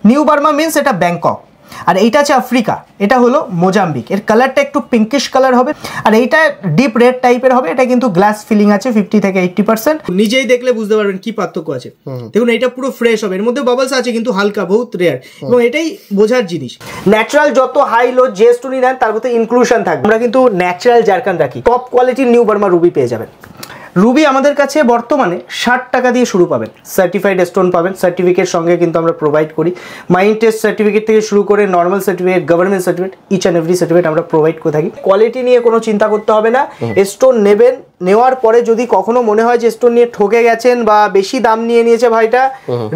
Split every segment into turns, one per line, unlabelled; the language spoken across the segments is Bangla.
নিউ বার্মা মিন্স এটা ব্যাংকক, আর এইটা আছে আফ্রিকা, এটা হলো মোজাম্বিক। এর কালারটা একটু পিঙ্কিশ কালার হবে, আর এইটা ডিপ রেড টাইপের হবে। এটা কিন্তু গ্লাস ফিলিং আছে 50 থেকে 80%। নিজেই দেখলে বুঝতে পারবেন কি পার্থক্য আছে। দেখুন এটা পুরো ফ্রেশ হবে, এর মধ্যে বাবলস আছে কিন্তু হালকা, বহুত রেয়ার, এবং এটাই বোঝার জিনিস। ন্যাচারাল যত হাই লো যে স্টোনই নেন তার মধ্যে ইনক্লুশন থাকবে। আমরা কিন্তু ন্যাচারাল জারকান রাখি, টপ কোয়ালিটির নিউ বার্মা রুবি পেয়ে যাবেন। রুবি আমাদের কাছে বর্তমানে 60 টাকা দিয়ে শুরু পাবেন, সার্টিফাইড স্টোন পাবেন, সার্টিফিকেট সঙ্গে কিন্তু আমরা প্রোভাইড করি। মাইন্ড টেস্ট সার্টিফিকেট থেকে শুরু করে normal certificate, government certificate, each and every certificate আমরা প্রোভাইড করে থাকি। কোয়ালিটি নিয়ে কোনো চিন্তা করতে হবে না। স্টোন নেবেন, নেওয়ার পরে যদি কখনো মনে হয় যে স্টোন নিয়ে ঠকে গেছেন বা বেশি দাম নিয়ে নিয়েছে ভাইটা,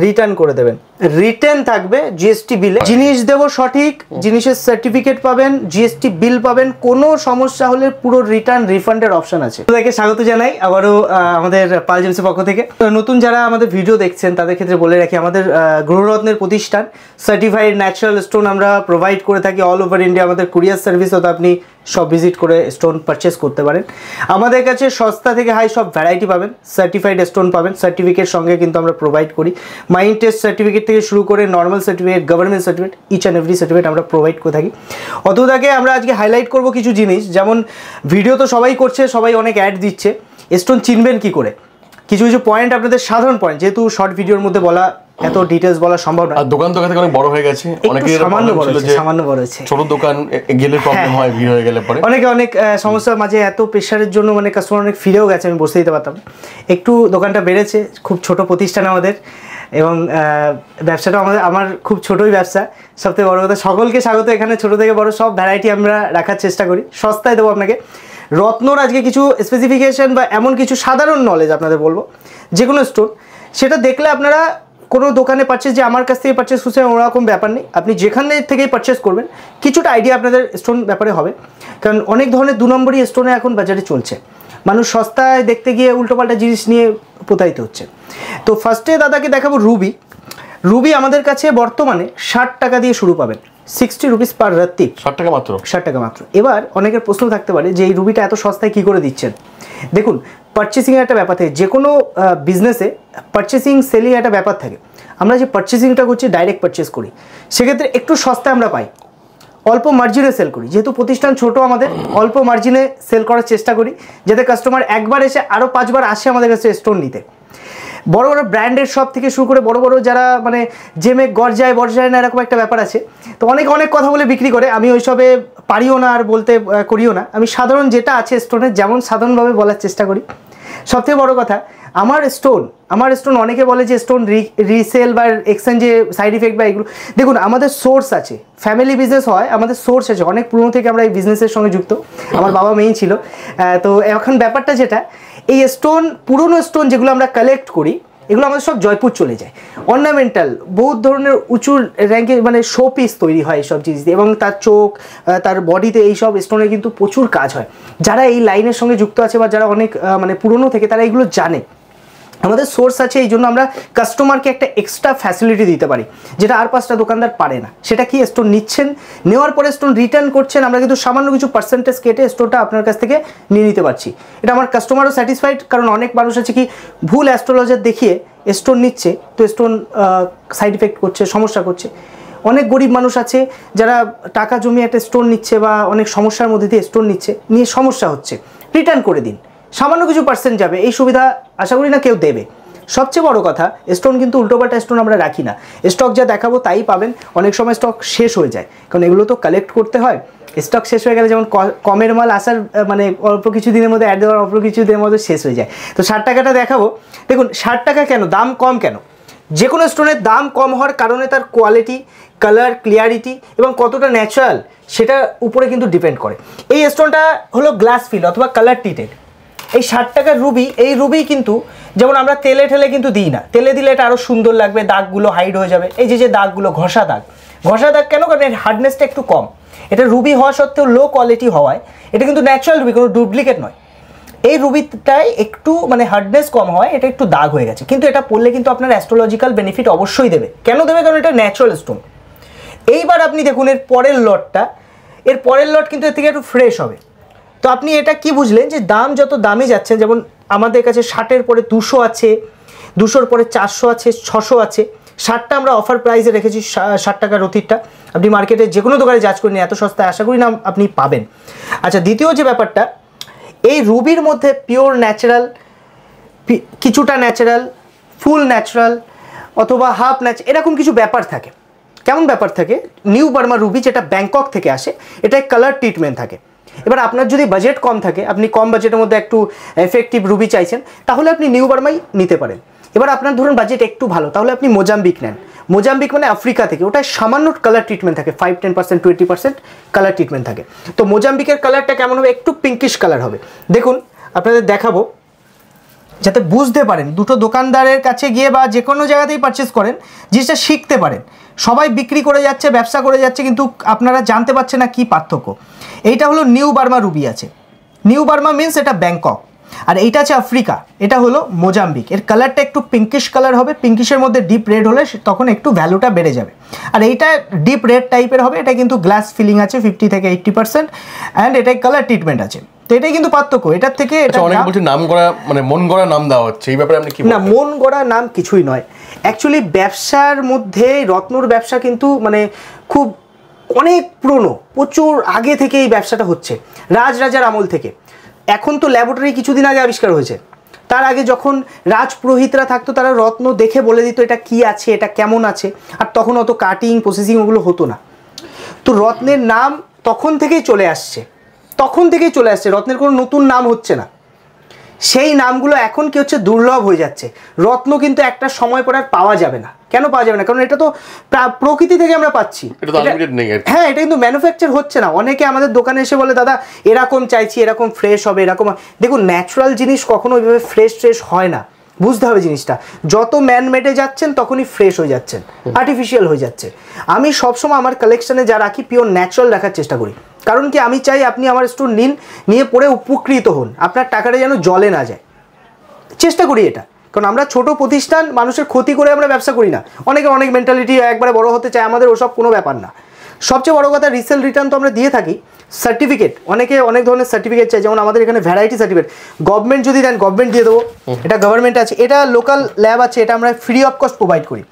রিটার্ন করে দেবেন। রিটার্ন থাকবে জিএসটি বিলে, জিনিস দেবো সঠিক, জিনিসের সার্টিফিকেট পাবেন, জিএসটি বিল পাবেন। কোনো সমস্যা হলে পুরো রিটার্ন রিফান্ডের অপশন আছে। তাদেরকে স্বাগত জানাই আবারও আমাদের পাল জেমসের পক্ষ থেকে। নতুন যারা আমাদের ভিডিও দেখছেন তাদের ক্ষেত্রে বলে রাখি, আমাদের গ্রহরত্নের প্রতিষ্ঠান, সার্টিফাইড ন্যাচারাল স্টোন আমরা প্রোভাইড করে থাকি অল ওভার ইন্ডিয়া। আমাদের কুরিয়ার সার্ভিস হতো, আপনি সব ভিজিট করে স্টোন পারচেস করতে পারেন। আমাদের কাছে সস্তা থেকে হাই সব ভ্যারাইটি পাবেন, সার্টিফাইড স্টোন পাবেন, সার্টিফিকেট সঙ্গে কিন্তু আমরা প্রোভাইড করি। মাইন্ড টেস্ট সার্টিফিকেট থেকে শুরু করে normal certificate, government certificate, each and every certificate আমরা প্রোভাইড করে থাকি। অতটাকে আমরা আজকে হাইলাইট করব কিছু জিনিস, যেমন ভিডিও তো সবাই করছে, সবাই অনেক অ্যাড দিচ্ছে, স্টোন চিনবেন কি করে, কিছু কিছু পয়েন্ট আপনাদের সাধারণ পয়েন্ট, যেহেতু শর্ট ভিডিওর মধ্যে বলা এত ডিটেইলস বলা সম্ভব না।
আর দোকান তো অনেক বড় হয়ে গেছে, অনেকে
সামান্য বড় হয়েছে,
ছোট দোকান গেলে প্রবলেম হয়, ভিড় হয়ে গেলে পরে অনেক
সমস্যার মাঝে এত প্রেশারের জন্য মানে কাস্টমার অনেক ফিরেও গেছে, আমি বসতে দিতে পারতাম। একটু দোকানটা বেড়েছে, খুব ছোট প্রতিষ্ঠান আমাদের, এবং ব্যবসাটা আমার খুব ছোটই ব্যবসা। সবথেকে বড় কথা, সকলকে স্বাগত। এখানে ছোট থেকে বড় সব ভ্যারাইটি আমরা রাখার চেষ্টা করি, সস্তায় দেবো আপনাকে। রত্নর আজকে কিছু স্পেসিফিকেশন বা এমন কিছু সাধারণ নলেজ আপনাদের বলবো, যে কোনো স্টোন সেটা দেখলে আপনারা কোনো দোকানে পারচেস, যে আমার কাছ থেকে পারচেস করছেন ওরকম ব্যাপার নেই, আপনি যেখানে থেকেই পারচেস করবেন কিছুটা আইডিয়া আপনাদের স্টোন ব্যাপারে হবে। কারণ অনেক ধরনের 2 নম্বরই স্টোনে এখন বাজারে চলছে, মানুষ সস্তায় দেখতে গিয়ে উল্টোপাল্টা জিনিস নিয়ে প্রতারিত হচ্ছে। তো ফার্স্টে দাদাকে দেখাবো রুবি। রুবি আমাদের কাছে বর্তমানে 60 টাকা দিয়ে শুরু পাবেন, 60 রুপিস পার রাত্রি।
60 টাকা মাত্র? 60
টাকা মাত্র। এবার অনেকের প্রশ্ন থাকতে পারে যে এই রুবিটা এত সস্তায় কী করে দিচ্ছেন। দেখুন, পারচেসিংয়ের একটা ব্যাপার থাকে, যে কোনো বিজনেসে পারচেসিং সেলিং একটা ব্যাপার থাকে। আমরা যে পারচেসিংটা করছি ডাইরেক্ট পারচেস করি, সেক্ষেত্রে একটু সস্তায় আমরা পাই, অল্প মার্জিনে সেল করি। যেহেতু প্রতিষ্ঠান ছোট, আমাদের অল্প মার্জিনে সেল করার চেষ্টা করি, যাতে কাস্টমার একবার এসে আরও 5 বার আসে আমাদের কাছে স্টোন নিতে। বড় বড় ব্র্যান্ডের শপ থেকে শুরু করে বড় বড় যারা মানে জেমে গড় যায় না, এরকম একটা ব্যাপার আছে। তো অনেক কথা বলে বিক্রি করে, আমি ওইসবে পারিও না আর বলতে করিও না। আমি সাধারণ যেটা আছে স্টোনের, যেমন সাধারণভাবে বলার চেষ্টা করি। সবথেকে বড় কথা, আমার স্টোন অনেকে বলে যে স্টোন রিসেল বা এক্সচেঞ্জে সাইড ইফেক্ট বা এগুলো। দেখুন, আমাদের সোর্স আছে, ফ্যামিলি বিজনেস হয়, আমাদের সোর্স আছে, অনেক পুরনো থেকে আমরা এই বিজনেসের সঙ্গে যুক্ত। আমার বাবা মেইন ছিল। তো এখন ব্যাপারটা যেটা, এই স্টোন, পুরনো স্টোন যেগুলো আমরা কালেক্ট করি, এগুলো আমাদের সব জয়পুর চলে যায়। অর্নামেন্টাল বহুত ধরনের উঁচু র্যাঙ্কে মানে শো পিস তৈরি হয় এইসব জিনিস দিয়ে, এবং তার চোখ, তার বডিতে এইসব স্টোনের কিন্তু প্রচুর কাজ হয়। যারা এই লাইনের সঙ্গে যুক্ত আছে বা যারা অনেক মানে পুরনো থেকে, তারা এগুলো জানে। আমাদের সোর্স আছে, এই জন্য আমরা কাস্টমারকে একটা এক্সট্রা ফ্যাসিলিটি দিতে পারি, যেটা আর 5টা দোকানদার পারে না। সেটা কি, স্টোন নিচ্ছেন, নেওয়ার পরে স্টোন রিটার্ন করছেন, আমরা কিন্তু সামান্য কিছু পার্সেন্টেজ কেটে স্টোনটা আপনার কাছ থেকে নিয়ে নিতে পারছি। এটা আমার কাস্টমারও স্যাটিসফাইড, কারণ অনেক মানুষ আছে কি ভুল অ্যাস্ট্রোলজার দেখিয়ে স্টোন নিচ্ছে, তো স্টোন সাইড ইফেক্ট করছে, সমস্যা করছে। অনেক গরিব মানুষ আছে যারা টাকা জমিয়ে একটা স্টোন নিচ্ছে বা অনেক সমস্যার মধ্যে দিয়ে স্টোন নিয়ে সমস্যা হচ্ছে, রিটার্ন করে দিন, সামান্য কিছু পার্সেন্ট যাবে, এই সুবিধা আশা করি না কেউ দেবে। সবচেয়ে বড় কথা, স্টোন কিন্তু উল্টোপাল্টা স্টোন আমরা রাখি না, স্টক যা দেখাবো তাই পাবেন। অনেক সময় স্টক শেষ হয়ে যায়, কারণ এগুলো তো কালেক্ট করতে হয়। স্টক শেষ হয়ে গেলে, যেমন কমের মাল আসার মানে অল্প কিছু দিনের মধ্যে অ্যাড দেওয়ার অল্প কিছু দিনের মধ্যে শেষ হয়ে যায়। তো 60 টাকাটা দেখাবো। দেখুন 60 টাকা কেন, দাম কম কেন? যে কোনো স্টোনের দাম কম হওয়ার কারণে তার কোয়ালিটি, কালার, ক্লিয়ারিটি এবং কতটা ন্যাচারাল সেটার উপরে কিন্তু ডিপেন্ড করে। এই স্টোনটা হলো গ্লাস ফিল অথবা কালার ট্রিটেড। এই 60 টাকার রুবি, এই রুবি কিন্তু যেমন আমরা তেলে ঠেলে কিন্তু দিই না, তেলে দিলে এটা আরও সুন্দর লাগবে, দাগগুলো হাইড হয়ে যাবে। এই যে দাগগুলো, ঘষা দাগ কেন? কারণ এর হার্ডনেসটা একটু কম। এটা রুবি হওয়া সত্ত্বেও লো কোয়ালিটি হওয়ায় এটা কিন্তু ন্যাচারাল রুবি, কোনো ডুপ্লিকেট নয়। এই রুবিটায় একটু মানে হার্ডনেস কম হয়, এটা একটু দাগ হয়ে গেছে, কিন্তু এটা পড়লে কিন্তু আপনার অ্যাস্ট্রোলজিক্যাল বেনিফিট অবশ্যই দেবে। কেন দেবে? কারণ এটা ন্যাচারাল স্টোন। এইবার আপনি দেখুন এর পরের লট কিন্তু এর থেকে একটু ফ্রেশ হবে। তো আপনি এটা কি বুঝলেন যে দাম যত দামে যাচ্ছে, যেমন আমাদের কাছে 60-এর পরে 200 আছে, 200-র পরে 400 আছে, 600 আছে, 60টা আমরা অফার প্রাইসে রেখেছি, 60 টাকা রতিরটা। আপনি মার্কেটে যে কোনো দোকানে যাচ করে নিন, এত সস্তায় আশা করি না আপনি পাবেন। আচ্ছা, দ্বিতীয় যে ব্যাপারটা, এই রুবির মধ্যে পিওর ন্যাচারাল, কিছুটা ন্যাচারাল, ফুল ন্যাচারাল অথবা হাফ ন্যাচারাল, এরকম কিছু ব্যাপার থাকে। কেমন ব্যাপার থাকে? নিউ বার্মা রুবি যেটা ব্যাংকক থেকে আসে, এটায় কালার ট্রিটমেন্ট থাকে। এবার আপনার যদি বাজেট কম থাকে, আপনি কম বাজেটের মধ্যে একটু এফেক্টিভ রুবি চাইছেন, তাহলে আপনি নিউ বার্মাই নিতে পারেন। এবার আপনার ধরুন বাজেট একটু ভালো, তাহলে আপনি মোজাম্বিক নেন। মোজাম্বিক মানে আফ্রিকা থেকে, ওটায় সামান্য কালার ট্রিটমেন্ট থাকে, 5-10%, 20% কালার ট্রিটমেন্ট থাকে। তো মোজাম্বিকের কালারটা কেমন হবে? একটু পিঙ্কিশ কালার হবে। দেখুন আপনাদের দেখাবো যাতে বুঝতে পারেন, দুটো দোকানদারের কাছে গিয়ে বা যে কোনো জায়গাতেই পারচেস করেন, জিনিসটা শিখতে পারেন। সবাই বিক্রি করে যাচ্ছে, ব্যবসা করে যাচ্ছে, কিন্তু আপনারা জানতে পারছেন না কী পার্থক্য। এইটা হলো নিউ বার্মা রুবি আছে, নিউ বার্মা মিন্স এটা ব্যাংকক, আর এইটা আছে আফ্রিকা, এটা হলো মোজাম্বিক। এর কালারটা একটু পিঙ্কিশ কালার হবে, পিঙ্কিশের মধ্যে ডিপ রেড হলে তখন একটু ভ্যালুটা বেড়ে যাবে। আর এইটা ডিপ রেড টাইপের হবে, এটা কিন্তু গ্লাস ফিলিং আছে 50 থেকে 80%, অ্যান্ড এটাই কালার ট্রিটমেন্ট আছে। তো এটাই কিন্তু পার্থক্য এটার থেকে। এটা
অনেক বলছে নাম করা, মানে মন গড়া নাম দেওয়া হচ্ছে, এই ব্যাপারে আপনি কি বলবেন?
না, মন গড়া নাম কিছুই নয়। অ্যাকচুয়ালি ব্যবসার মধ্যে রত্নর ব্যবসা কিন্তু মানে খুব অনেক পুরনো, প্রচুর আগে থেকে এই ব্যবসাটা হচ্ছে, রাজার আমল থেকে। এখন তো ল্যাবরেটরি কিছুদিন আগে আবিষ্কার হয়েছে, তার আগে যখন রাজপুরোহিতরা থাকতো, তারা রত্ন দেখে বলে দিত এটা কি আছে, এটা কেমন আছে, আর তখন অত কাটিং প্রসেসিং ওগুলো হতো না। তো রত্নের নাম তখন থেকেই চলে আসছে, রত্নের কোনো নতুন নাম হচ্ছে না। সেই নামগুলো এখন কি হচ্ছে, দুর্লভ হয়ে যাচ্ছে। রত্ন কিন্তু একটা সময় পর আর পাওয়া যাবে না। কেন পাওয়া যাবে না? কারণ এটা তো প্রকৃতি থেকে আমরা পাচ্ছি। হ্যাঁ, এটা কিন্তু ম্যানুফ্যাকচার হচ্ছে না। অনেকে আমাদের দোকানে এসে বলে দাদা এরকম চাইছি, এরকম ফ্রেশ হবে, এরকম। দেখুন, ন্যাচারাল জিনিস কখনো ওইভাবে ফ্রেশ হয় না, বুঝতে হবে জিনিসটা। যত ম্যানমেডে যাচ্ছেন তখনই ফ্রেশ হয়ে যাচ্ছেন, আর্টিফিশিয়াল হয়ে যাচ্ছে। আমি সবসময় আমার কালেকশানে যা রাখি পিওর ন্যাচারাল রাখার চেষ্টা করি। কারণ কি, আমি চাই আপনি আমার স্টোর নিয়ে পড়ে উপকৃত হন, আপনার টাকাটা যেন জলে না যায়, চেষ্টা করি এটা। কারণ আমরা ছোট প্রতিষ্ঠান, মানুষের ক্ষতি করে আমরা ব্যবসা করি না। অনেক মেন্টালিটি একবারে বড় হতে চায়, আমাদের ওসব কোনো ব্যাপার না। সবচেয়ে বড় কথা, রিসেল রিটার্ন তো আমরা দিয়ে থাকি। সার্টিফিকেট, অনেকে অনেক ধরনের সার্টিফিকেট চাই, যেমন আমাদের এখানে ভ্যারাইটি সার্টিফিকেট। গভর্নমেন্ট যদি দেন, গভর্নমেন্ট দিয়ে দেবো, এটা গভর্নমেন্ট আছে। এটা লোকাল ল্যাব আছে, এটা আমরা ফ্রি অফ কস্ট প্রোভাইড করি।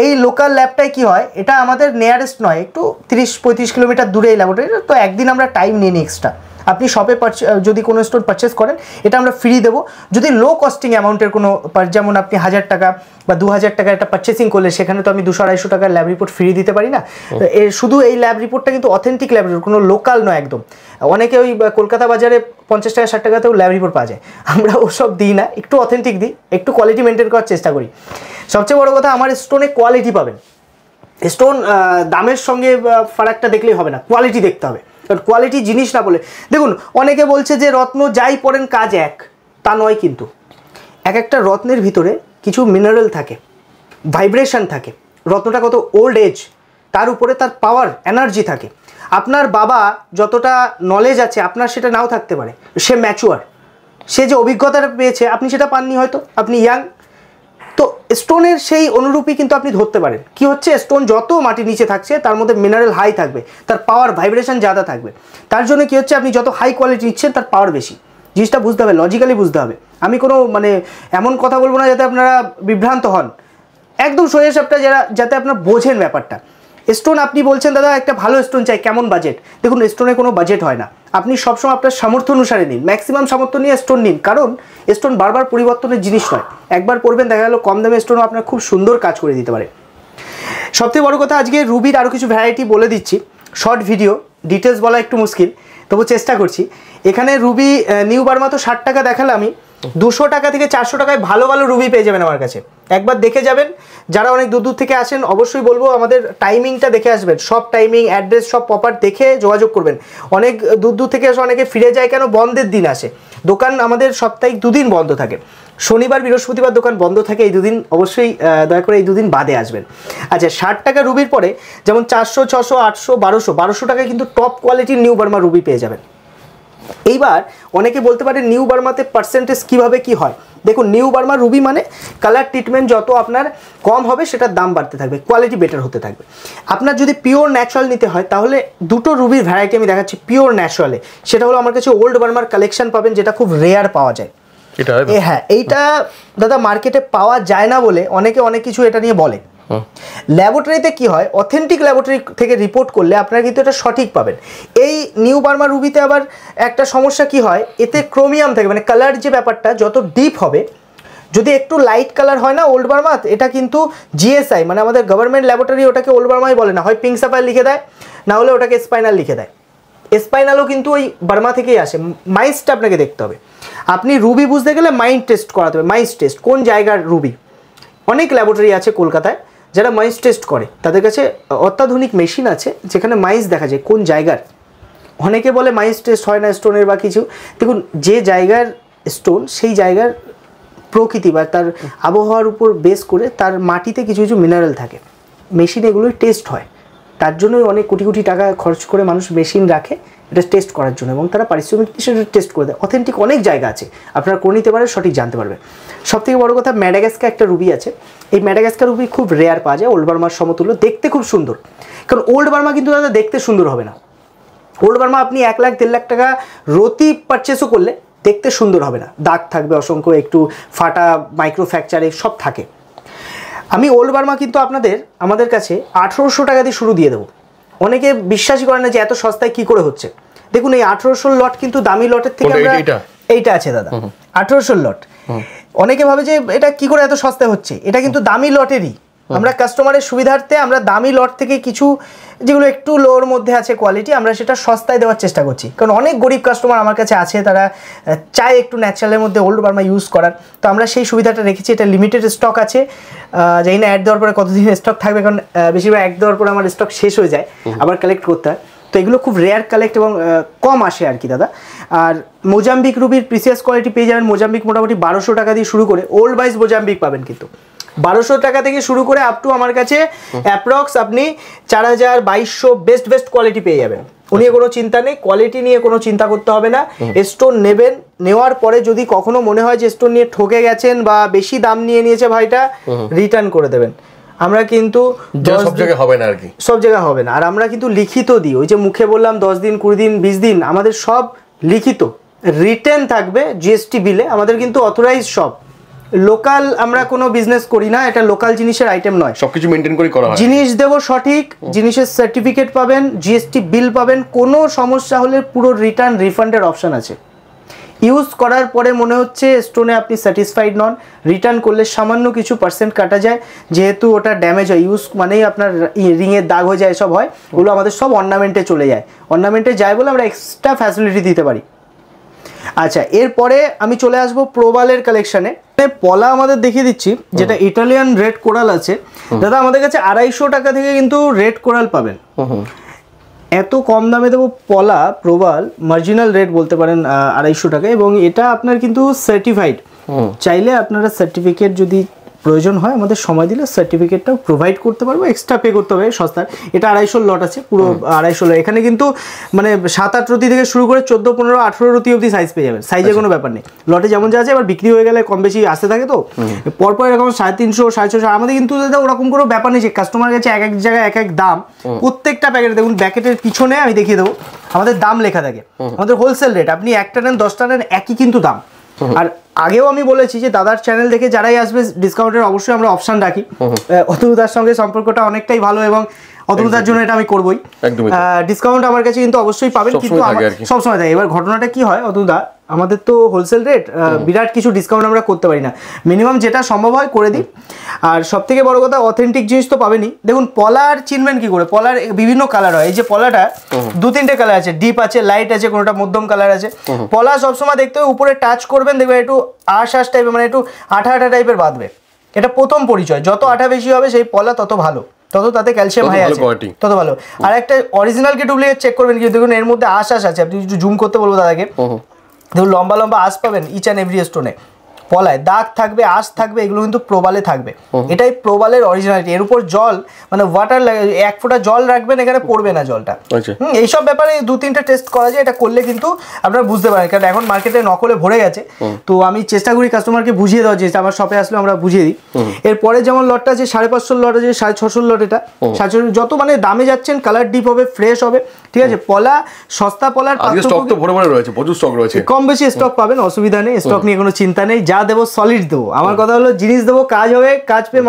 এই লোকাল ল্যাবটায় কি হয়, এটা আমাদের নিয়ারেস্ট নয়, একটু 30-35 কিলোমিটার দূরে এই ল্যাবরেটরি। তো একদিন আমরা টাইম নিয়ে নিই এক্সট্রা। আপনি শপে যদি কোনো স্টোর পারচেস করেন, এটা আমরা ফ্রি দেবো। যদি লো কস্টিং অ্যামাউন্টের কোনো, যেমন আপনি 1000 টাকা বা 2000 টাকা একটা পারচেসিং করলে, সেখানে তো আমি 200-250 টাকার ল্যাব রিপোর্ট ফ্রি দিতে পারি না। শুধু এই ল্যাব রিপোর্টটা কিন্তু অথেন্টিক ল্যাব রিপোর্ট, কোনো লোকাল নয় একদম। অনেকে ওই কলকাতা বাজারে 50 টাকা 60 টাকাতেও ল্যাব রিপোর্ট পাওয়া যায়, আমরা ওসব দিই না, একটু অথেন্টিক দিই, একটু কোয়ালিটি মেনটেন করার চেষ্টা করি। সবচেয়ে বড় কথা, আমার স্টোনে কোয়ালিটি পাবেন। স্টোন দামের সঙ্গে ফারাকটা দেখলেই হবে না, কোয়ালিটি দেখতে হবে। কারণ কোয়ালিটি জিনিস না বলে, দেখুন অনেকে বলছে যে রত্ন যাই পড়েন কাজ এক, তা নয় কিন্তু। এক একটা রত্নের ভিতরে কিছু মিনারেল থাকে, ভাইব্রেশন থাকে। রত্নটা কত ওল্ড এজ, তার উপরে তার পাওয়ার, এনার্জি থাকে। আপনার বাবা যতটা নলেজ আছে, আপনার সেটা নাও থাকতে পারে, সে ম্যাচুয়ার, সে যে অভিজ্ঞতাটা পেয়েছে আপনি সেটা পাননি, হয়তো আপনি ইয়াং। তো স্টোনের সেই অনুরূপই কিন্তু আপনি ধরতে পারেন। কি হচ্ছে, স্টোন যত মাটির নিচে থাকছে তার মধ্যে মিনারেল হাই থাকবে, তার পাওয়ার ভাইব্রেশন ज़्यादा থাকবে। তার জন্য কি হচ্ছে, আপনি যত হাই কোয়ালিটি নিচ্ছেন তার পাওয়ার বেশি। জিনিসটা বুঝতে হবে, লজিক্যালি বুঝতে হবে। আমি কোনো মানে এমন কথা বলবো না যাতে আপনারা বিভ্রান্ত হন, একদম সোজা সাপটা যাতে আপনারা বোঝেন ব্যাপারটা। স্টোন আপনি বলছেন দাদা একটা ভালো স্টোন চাই, কেমন বাজেট? দেখুন, স্টোনে কোনো বাজেট হয় না। আপনি সবসময় আপনার সামর্থ্য অনুসারে নিন, ম্যাক্সিমাম সামর্থ্য নিয়ে স্টোন নিন। কারণ স্টোন বারবার পরিবর্তনের জিনিস নয়, একবার পড়বেন দেখা গেল কম দামে স্টোনও আপনার খুব সুন্দর কাজ করে দিতে পারে। সবথেকে বড় কথা, আজকে রুবির আরও কিছু ভ্যারাইটি বলে দিচ্ছি, শর্ট ভিডিও, ডিটেলস বলা একটু মুশকিল, তবু চেষ্টা করছি। এখানে রুবি নিউ বার্মা তো 60 টাকা দেখালাম আমি, 200 টাকা থেকে 400 টাকায় ভালো ভালো রুবি পেয়ে যাবেন আমার কাছে। একবার দেখে যাবেন। যারা অনেক দূর থেকে আসেন, অবশ্যই বলবো আমাদের টাইমিংটা দেখে আসবেন, সব টাইমিং অ্যাড্রেস সব প্রপার দেখে যোগাযোগ করবেন। অনেক দূর থেকে এসে অনেকে ফিরে যায় কেন, বন্ধের দিন আসে। দোকান আমাদের সপ্তাহে 2 দিন বন্ধ থাকে, শনিবার বৃহস্পতিবার দোকান বন্ধ থাকে। এই 2 দিন অবশ্যই দয়া করে এই 2 দিন বাদে আসবেন। আচ্ছা, 60 টাকা রুবির পরে যেমন 400, 600, 800, 1200 টাকায় কিন্তু টপ কোয়ালিটির নিউ বার্মা রুবি পেয়ে যাবেন। এইবার অনেকে বলতে পারে নিউ বার্মাতে পার্সেন্টেজ কীভাবে কি হয়। দেখুন, নিউ বার্মা রুবি মানে কালার ট্রিটমেন্ট যত আপনার কম হবে সেটার দাম বাড়তে থাকবে, কোয়ালিটি বেটার হতে থাকবে। আপনার যদি পিওর ন্যাচারাল নিতে হয় তাহলে দুটো রুবির ভ্যারাইটি আমি দেখাচ্ছি পিওর ন্যাচারালে। সেটা হলো আমার কাছে ওল্ড বার্মার কালেকশন পাবেন, যেটা খুব রেয়ার পাওয়া যায়। হ্যাঁ, এইটা দাদা মার্কেটে পাওয়া যায় না বলে অনেকে অনেক কিছু এটা নিয়ে বলে, ল্যাবরেটরিতে কি হয়, অথেন্টিক ল্যাবরেটরি থেকে রিপোর্ট করলে আপনারা কিন্তু এটা সঠিক পাবেন। এই নিউ বার্মা রুবিতে আবার একটা সমস্যা কি হয়, এতে ক্রোমিয়াম থাকে, মানে কালার যে ব্যাপারটা যত ডিপ হবে, যদি একটু লাইট কালার হয় না ওল্ড বার্মা, এটা কিন্তু জিএসআই মানে আমাদের গভর্নমেন্ট ল্যাবরেটরি ওটাকে ওল্ড বার্মাই বলে না, হয় পিঙ্ক সাফায়ার লিখে দেয়, না হলে ওটাকে স্পাইনাল লিখে দেয়। স্পাইনালও কিন্তু ওই বার্মা থেকেই আসে। মাইসটা আপনাকে দেখতে হবে। আপনি রুবি বুঝতে গেলে মাইন্ড টেস্ট করাতে হবে, মাইস টেস্ট কোন জায়গার রুবি। অনেক ল্যাবরেটরি আছে কলকাতায় যারা মাইস টেস্ট করে, তাদের কাছে অত্যাধুনিক মেশিন আছে যেখানে মাইস দেখা যায় কোন জায়গার। অনেকে বলে মাইস টেস্ট হয় না স্টোনের বা কিছু, দেখুন যে জায়গার স্টোন সেই জায়গার প্রকৃতি বা তার আবহাওয়ার উপর বেস করে তার মাটিতে কিছু কিছু মিনারেল থাকে, মেশিন এগুলোই টেস্ট হয়। তার জন্যই অনেক কোটি কোটি টাকা খরচ করে মানুষ মেশিন রাখে এটা টেস্ট করার জন্য, এবং তারা পারিশ্রমিক হিসেবে টেস্ট করে দেয়। অথেন্টিক অনেক জায়গা আছে, আপনারা করে নিতে পারেন, সঠিক জানতে পারবেন। সবথেকে বড় কথা, ম্যাডাগাস্কার একটা রুবি আছে, এই ম্যাডাগাস্কার রুবি খুব রেয়ার পাওয়া যায়, ওল্ড বার্মার সমতুল্য, দেখতে খুব সুন্দর। কারণ ওল্ড বার্মা কিন্তু তাদের দেখতে সুন্দর হবে না। ওল্ড বার্মা আপনি 1 লাখ 1.5 লাখ টাকা রতি পারচেসও করলে দেখতে সুন্দর হবে না, দাগ থাকবে অসংখ্য, একটু ফাটা, মাইক্রো ফ্র্যাকচার সব থাকে। আমি ওল্ড বার্মা কিন্তু আমাদের কাছে 1800 টাকা দিয়ে শুরু দিয়ে দেবো। অনেকে বিশ্বাসই করে না যে এত সস্তায় কি করে হচ্ছে। দেখুন এই 1800 লট কিন্তু দামি লটের থেকে আমরা, এইটা আছে দাদা 1800 লট। অনেকে ভাবে যে এটা কি করে এত সস্তায় হচ্ছে, এটা কিন্তু দামি লটেরই। আমরা কাস্টমারের সুবিধার্থে আমরা দামি লট থেকে কিছু যেগুলো একটু লোর মধ্যে আছে কোয়ালিটি, আমরা সেটা সস্তায় দেওয়ার চেষ্টা করছি। কারণ অনেক গরিব কাস্টমার আমার কাছে আছে, তারা চায় একটু ন্যাচারালের মধ্যে ওল্ড বার্মা ইউজ করার, তো আমরা সেই সুবিধাটা রেখেছি। এটা লিমিটেড স্টক আছে, জানি না অ্যাড দেওয়ার পরে কতদিন স্টক থাকবে, কারণ বেশিরভাগ অ্যাড দেওয়ার পরে আমার স্টক শেষ হয়ে যায়, আবার কালেক্ট করতে হয়। তো এগুলো খুব রেয়ার কালেক্ট এবং কম আসে আর কি দাদা। আর মোজাম্বিক রুবির প্রিসিয়াস কোয়ালিটি পেয়ে যাবেন। মোজাম্বিক মোটামুটি 1200 টাকা দিয়ে শুরু করে, ওল্ড বাইস মোজাম্বিক পাবেন কিন্তু 1200 টাকা থেকে শুরু করে আপ টু আমার কাছে অ্যাপ্রক্স আপনি 4000 2200 বেস্ট কোয়ালিটি পেয়ে যাবেন। নিয়ে কোনো চিন্তা নেই, কোয়ালিটি নিয়ে কোনো চিন্তা করতে হবে না। স্টোন নেবেন, নেওয়ার পরে যদি কখনো মনে হয় যে স্টোন নিয়ে ঠকে গেছেন বা বেশি দাম নিয়ে নিয়েছে ভাইটা, রিটার্ন করে দেবেন। আমরা কিন্তু
সব জায়গায় হবে না আর কি,
সব জায়গায় হবে না। আর আমরা কিন্তু লিখিত দিই, ওই যে মুখে বললাম 10 দিন 20 দিন 20 দিন, আমাদের সব লিখিত রিটেন থাকবে জিএসটি বিলে। আমাদের কিন্তু অথরাইজ সব, লোকাল আমরা কোনো বিজনেস করি না, এটা লোকাল জিনিসের আইটেম নয়,
সবকিছু মেনটেন করে করা হয়।
জিনিস দেবো সঠিক, জিনিসের সার্টিফিকেট পাবেন, জিএসটি বিল পাবেন, কোনো সমস্যা হলে পুরো রিটার্ন রিফান্ডের অপশান আছে। ইউজ করার পরে মনে হচ্ছে স্টোনে আপনি স্যাটিসফাইড নন, রিটার্ন করলে সামান্য কিছু পার্সেন্ট কাটা যায়, যেহেতু ওটা ড্যামেজ হয়, ইউজ মানেই আপনার রিংয়ের দাগ হয়ে যায়, সব হয়, ওগুলো আমাদের সব অর্নামেন্টে চলে যায়। অর্নামেন্টে যায় বলে আমরা এক্সট্রা ফ্যাসিলিটি দিতে পারি। আচ্ছা, এরপরে আমি চলে আসবো প্রবালের কালেকশানে। পলা আমাদের দেখিয়ে দিচ্ছি, যেটা ইটালিয়ান রেড কোরাল আছে দাদা, আমাদের কাছে 250 টাকা থেকে কিন্তু রেড কোরাল পাবেন। এত কম দামে দেবো পলা প্রবাল মার্জিনাল রেট বলতে পারেন 250 টাকা, এবং এটা আপনার কিন্তু সার্টিফাইড। চাইলে আপনারা সার্টিফিকেট যদি প্রয়োজন হয় আমাদের সময় দিলে সার্টিফিকেটটাও প্রোভাইড করতে পারবো, এক্সট্রা পে করতে হবে সস্তার। এটা 250 লট আছে, পুরো 250 লট। এখানে কিন্তু মানে 7-8 রতি থেকে শুরু করে 14, 15, 18 রতি অবধি সাইজ পেয়ে যাবেন, সাইজে কোনো ব্যাপার নেই। লটে যেমন যা আছে, এবার বিক্রি হয়ে গেলে কম বেশি আসতে থাকে, তো পরপর এরকম 350, 650। আমাদের কিন্তু দাদা ওরকম কোনো ব্যাপার নেই যে কাস্টমার কাছে এক এক জায়গায় এক এক দাম। প্রত্যেকটা প্যাকেটে দেখুন, প্যাকেটের পিছনে আমি দেখিয়ে দেবো আমাদের দাম লেখা থাকে। আমাদের হোলসেল রেট, আপনি 1টা নেন 10টা নেন একই কিন্তু দাম। আর আগেও আমি বলেছি যে দাদার চ্যানেল দেখে যারাই আসবে ডিসকাউন্টের অবশ্যই আমরা অপশন রাখি। অতুলদার সঙ্গে সম্পর্কটা অনেকটাই ভালো, এবং অতুলদার জন্য এটা আমি করবোই। ডিসকাউন্ট আমার কাছে কিন্তু অবশ্যই পাবেন, কিন্তু সবসময় থাকে। এবার ঘটনাটা কি হয় অতুলদা, আমাদের তো হোলসেল রেট, বিরাট কিছু ডিসকাউন্ট আমরা করতে পারি না, মিনিমাম যেটা সম্ভব হয় করে দিই। আর সব থেকে বড় কথা, অথেন্টিক জিনিস তো পাবেনই। দেখুন পলার চিনবেন কি করে, পলার বিভিন্ন কালার হয়। এই যে পলাটা 2-3টে কালার আছে, ডিপ আছে, লাইট আছে, কোনোটা মধ্যম কালার আছে। পলা সবসময় দেখতে হবে উপরে টাচ করবেন, দেখবেন একটু আশ টাইপের, মানে একটু আঠা টাইপের বাঁধবে। এটা প্রথম পরিচয়, যত আঠা বেশি হবে সেই পলা তত ভালো, তত তাতে ক্যালসিয়াম হাই আছে, তত ভালো। আর একটা অরিজিনালকে ডুপ্লিকেট চেক করবেন কি, দেখুন এর মধ্যে আশ আছে, আপনি একটু জুম করতে বলবো দাদাকে, দেখুন লম্বা লম্বা আঁশ পাবেন ইচ অ্যান্ড এভরি স্টোনে। পলায় দাগ থাকবে, আঁশ থাকবে, এগুলো কিন্তু প্রবালে থাকবে। এটাই প্রবালের অরিজিনালিটি। এর উপর জল মানে ওয়াটার 1 ফোঁটা জল রাখবেন, এখানে পড়বে না জলটা। এইসব ব্যাপারে 2-3টা টেস্ট করা যায়, এটা করলে কিন্তু আপনারা বুঝতে পারেন। কারণ এখন মার্কেটে নকলে ভরে গেছে, তো আমি চেষ্টা করি কাস্টমারকে বুঝিয়ে দেওয়ার, যে আমার শপে আসলে আমরা বুঝিয়ে দিই। এরপরে যেমন লটটা আছে 550 লট আছে, 650 লট, এটা 650। যত মানে দামে যাচ্ছেন কালার ডিপ হবে, ফ্রেশ হবে, ঠিক আছে। পলা সস্তা, পলার
স্টক তো ভরে ভরে রয়েছে, প্রচুর স্টক রয়েছে,
কম বেশি স্টক পাবেন, অসুবিধা নেই, স্টক নিয়ে কোনো চিন্তা নেই। যা দেবো সলিড দেবো। আমার কথা হলো জিনিস দেবো, কাজ হবে, কাজ পেয়ে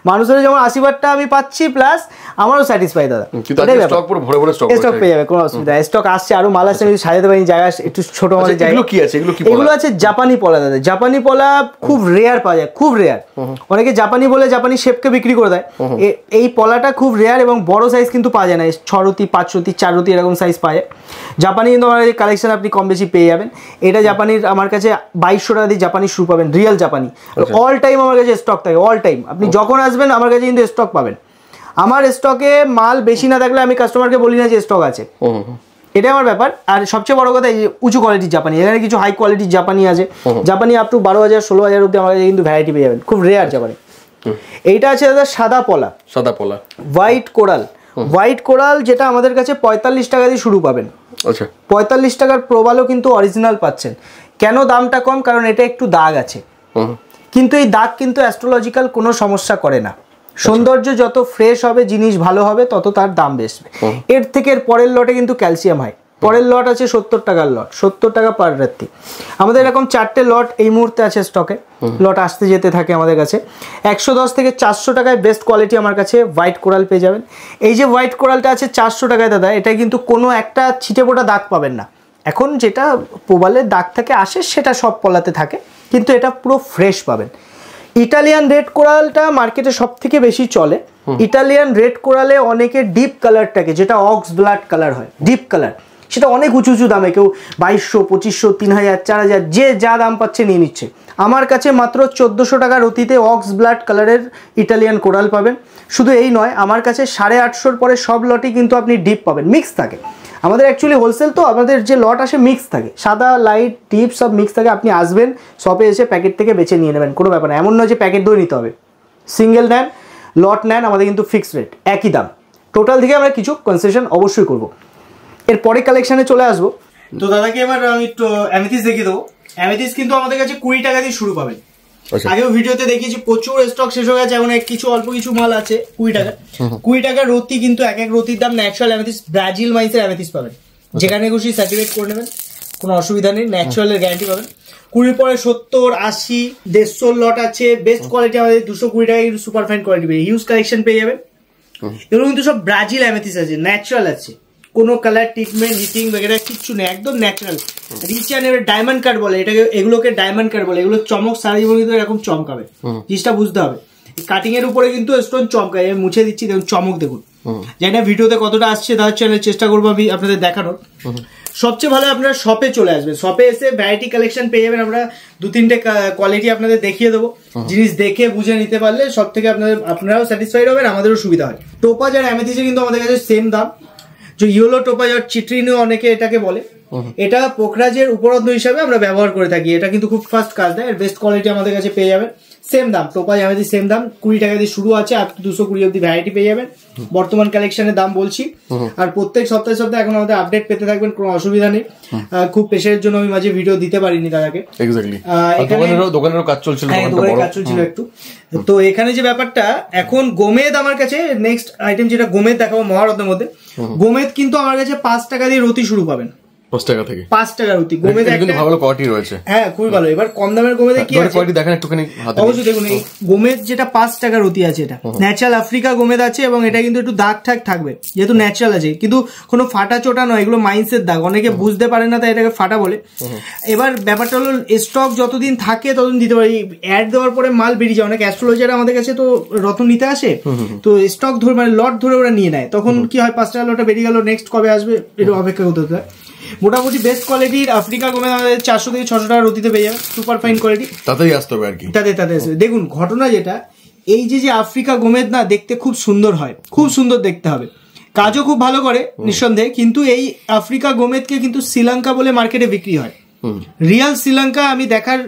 মানুষের যেমন আশীর্বাদটা আমি পাচ্ছি, প্লাস আমারও স্যাটিসফাই দাদা।
স্টক পুরো ভরে ভরে
স্টক পেয়ে যাবে, কোনো অসুবিধা। স্টক আসছে, আরো মাল আসছে, আমি সাজাতে পারি, জায়গা একটু ছোট আমাদের জায়গা।
এগুলো কি আছে?
এগুলো আছে জাপানি পলা দাদা। জাপানি পলা খুব রেয়ার পাওয়া যায়, খুব রেয়ার। অনেকে জাপানি বলে জাপানি শেপকে বিক্রি করে দেয়। এই পলাটা খুব রেয়ার এবং বড় সাইজ কিন্তু পাওয়া যায় না। 6 রতি 5 রতি 4 রতি এরকম সাইজ পাওয়া যায়। জাপানি কিন্তু আমার কাছে কালেকশন আপনি কম বেশি পেয়ে যাবেন। এটা জাপানির আমার কাছে 2200 টাকা দিয়ে জাপানি শু পাবেন, রিয়েল জাপানি। অল টাইম আমার কাছে স্টক থাকে, অল টাইম। আপনি যখন আসবেন আমার কাছে কিন্তু স্টক পাবেন। আমার স্টকে মাল বেশি না থাকলে আমি কাস্টমারকে বলি না যে স্টক আছে, এটাই আমার ব্যাপার। আর সবচেয়ে বড় কথা, এই যে উঁচু কোয়ালিটির জাপানি, এখানে কিছু হাই কোয়ালিটির জাপানি আছে। জাপানি আপ টু 12,000 16,000 অব্দি আমার কাছে কিন্তু ভ্যারাইটি পেয়ে যাবেন, খুব রেয়ার জাপানি। এইটা আছে দাদা সাদা পলা, হোয়াইট কোরাল। হোয়াইট কোরাল যেটা আমাদের কাছে 45 টাকা দিয়ে শুরু পাবেন। আচ্ছা, 45 টাকার প্রবালও কিন্তু অরিজিনাল পাচ্ছেন। কেন দামটা কম? কারণ এটা একটু দাগ আছে, কিন্তু এই দাগ কিন্তু অ্যাস্ট্রোলজিক্যাল কোনো সমস্যা করে না। সৌন্দর্য যত ফ্রেশ হবে, জিনিস ভালো হবে, তত তার দাম বেশি। এর থেকে এর পরের লটে কিন্তু ক্যালসিয়াম হয়। পরের লট আছে 70 টাকার লট, 70 টাকা পার রাত্রি। আমাদের এরকম 4টে লট এই মুহূর্তে আছে স্টকে। লট আসতে যেতে থাকে আমাদের কাছে। 110 থেকে 400 টাকায় বেস্ট কোয়ালিটি আমার কাছে হোয়াইট কোরাল পেয়ে যাবেন। এই যে হোয়াইট কোরালটা আছে 400 টাকায় দাদা, এটা কিন্তু কোনো একটা ছিটে ফোটা দাগ পাবেন না। এখন যেটা প্রবালের দাগ থেকে আসে সেটা সব পলাতে থাকে, কিন্তু এটা পুরো ফ্রেশ পাবেন। ইটালিয়ান রেড কোরালটা মার্কেটে সব থেকে বেশি চলে। ইটালিয়ান রেড কোরালে অনেকে ডিপ কালারটাকে, যেটা অক্স ব্লাড কালার হয়, ডিপ কালার, সেটা অনেক উঁচু উঁচু দামে, কেউ 2200 2500 3000 4000 যে যা দাম পাচ্ছে নিয়ে নিচ্ছে। আমার কাছে মাত্র 1400 টাকা রতিতে অক্স ব্লাড কালারের ইটালিয়ান কোরাল পাবেন। শুধু এই নয়, আমার কাছে 850 পরে সব লটই কিন্তু আপনি ডিপ পাবেন, মিক্স থাকে। আমাদের অ্যাকচুয়ালি হোলসেল, তো আমাদের যে লট আসে মিক্স থাকে, সাদা লাইট ডিপ সব মিক্স থাকে। আপনি আসবেন শপে, এসে প্যাকেট থেকে বেছে নিয়ে নেবেন, কোনো ব্যাপার না। এমন নয় যে প্যাকেট দই নিতে হবে। সিঙ্গেল নেন, লট নেন, আমাদের কিন্তু ফিক্সড রেট, একই দাম। টোটাল থেকে আমরা কিছু কনসেশন অবশ্যই করব। এরপরে কালেকশানে চলে আসবো। তো দাদাকে এবার আমি একটু অ্যামেথিস দেখিয়ে দেবো। অ্যামেথিস কিন্তু আমাদের কাছে 20 টাকা দিয়ে শুরু পাবেন। আগেও ভিডিওতে দেখিয়েছি, প্রচুর স্টক শেষ হয়ে গেছে, এখন কিছু অল্প কিছু মাল আছে 20 টাকা। 20 টাকার রতি, কিন্তু এক এক রতির দাম। ন্যাচারাল অ্যামেথিস, ব্রাজিল মাইন্সের অ্যামেথিস পাবেন, যেখানে খুশি সার্টিফিকেট করে নেবেন, কোনো অসুবিধা নেই। ন্যাচারালের গ্যারান্টি পাবেন। 20 পরে 70 80 150 লট আছে। বেস্ট কোয়ালিটি আমাদের 220 টাকা কিন্তু সুপার ফাইন কোয়ালিটি পেয়ে, হিউজ কালেকশন পেয়ে যাবেন। এগুলো কিন্তু সব ব্রাজিল অ্যামেথিস আছে, ন্যাচারাল আছে, কোনো কালার ট্রিটমেন্ট হিটিং বেগেরা কিচ্ছু নেই, একদম natural. Rich and diamond cut বলে এটাকে, এগুলোকে ডায়মন্ড কাট বলে। এগুলো চমক সারা জীবন কিন্তু এরকম চমকাবে, জিনিসটা বুঝতে হবে। কাটিং এর উপরে কিন্তু স্টোন চমকায়, আমি মুছে দিচ্ছি, দেখুন চমক দেখুন। জানি না ভিডিওতে কতটা আসছে, তার চ্যানেলে চেষ্টা করবো আমি আপনাদের দেখানোর। সবচেয়ে ভালো আপনারা শপে চলে আসবেন, শপে এসে ভ্যারাইটি কালেকশন পেয়ে যাবেন। আমরা 2-3টে কোয়ালিটি আপনাদের দেখিয়ে দেবো, জিনিস দেখে বুঝে নিতে পারলে সব থেকে আপনারাও স্যাটিসফাইড হবেন, আমাদেরও সুবিধা হয়। টোপাজ আর অ্যামেথিসে কিন্তু আমাদের কাছে সেম দাম। যে ইয়েলো টোপাজ আর চিট্রিনও অনেকে এটাকে বলে, এটা পোখরাজের উপরত্ন হিসাবে আমরা ব্যবহার করে থাকি। এটা কিন্তু খুব ফাস্ট কাজ দেয়। এর বেস্ট কোয়ালিটি আমাদের কাছে পেয়ে যাবেন, সেম দাম। টোপাজ অ্যামেথিস সেম দাম, 20 টাকা দিয়ে শুরু আছে, আপ টু 220 অব্দি ভ্যারাইটি পেয়ে যাবেন। বর্তমান কালেকশনের দাম বলছি। আর প্রত্যেক সপ্তাহে সপ্তাহে এখন আমাদের আপডেট পেতে থাকবেন, কোনো অসুবিধা নেই। খুব প্রেশারের জন্য আমি মাঝে ভিডিও দিতে পারিনি দাদাকে।
দোকানেরও কাজ চলছিল,
কাজ চলছিল একটু। তো এখানে যে ব্যাপারটা, এখন গোমেদ আমার কাছে নেক্সট আইটেম যেটা গোমেদ দেখাবো মহারত্নের মধ্যে। গোমেদ কিন্তু আমার কাছে 5 টাকা দিয়ে রতি শুরু পাবেন,
5 টাকা থেকে
5 টাকা রতি। গোমেদ
কিন্তু ভালো কোয়ালিটি রয়েছে,
হ্যাঁ খুবই ভালো। এবার কম দামের গোমেদে কি আছে
কোয়ালিটি দেখেন একটুখানি হাতে।
অবশ্যই দেখুন, এই গোমেদ যেটা 5 টাকা রতি আছে, এটা ন্যাচারাল আফ্রিকা গোমেদ আছে, এবং এটা কিন্তু একটু দাগ ঠাক থাকবে, যেহেতু ন্যাচারাল আছে, কিন্তু কোনো ফাটা চোটা নয়, এগুলো মাইন্সের দাগ। অনেকে বুঝতে পারে না, তাই এটাকে ফাটা বলে। এবার ব্যাপারটা হলো, স্টক যতদিন থাকে ততদিন দিতে পারি। অ্যাড দেওয়ার পরে মাল বেরিয়ে যায়। অনেক অ্যাস্ট্রোলজার আমাদের কাছে তো রতন নিতে আসে, তো স্টক ধরে মানে লট ধরে ওরা নিয়ে নেয়। তখন কি হয়, 5 টাকা লটটা বেরিয়ে গেল, নেক্সট কবে আসবে এটা অপেক্ষা করতে হতে হয়। মোটামুটি বেস্ট কোয়ালিটির আফ্রিকা গোমেদ আমাদের 400 থেকে 600 টাকা রতিতে পেয়ে যাবে, সুপার ফাইন কোয়ালিটি।
তাতেই আসতে হবে আর কি,
তাতে আসবে। দেখুন ঘটনা যেটা, এই যে আফ্রিকা গোমেদ না, দেখতে খুব সুন্দর হয়, খুব সুন্দর দেখতে হবে, কাজও খুব ভালো করে নিঃসন্দেহে। কিন্তু এই আফ্রিকা গোমেদকে কিন্তু শ্রীলঙ্কা বলে মার্কেটে বিক্রি হয়। রিয়াল শ্রীলঙ্কা আমি দেখার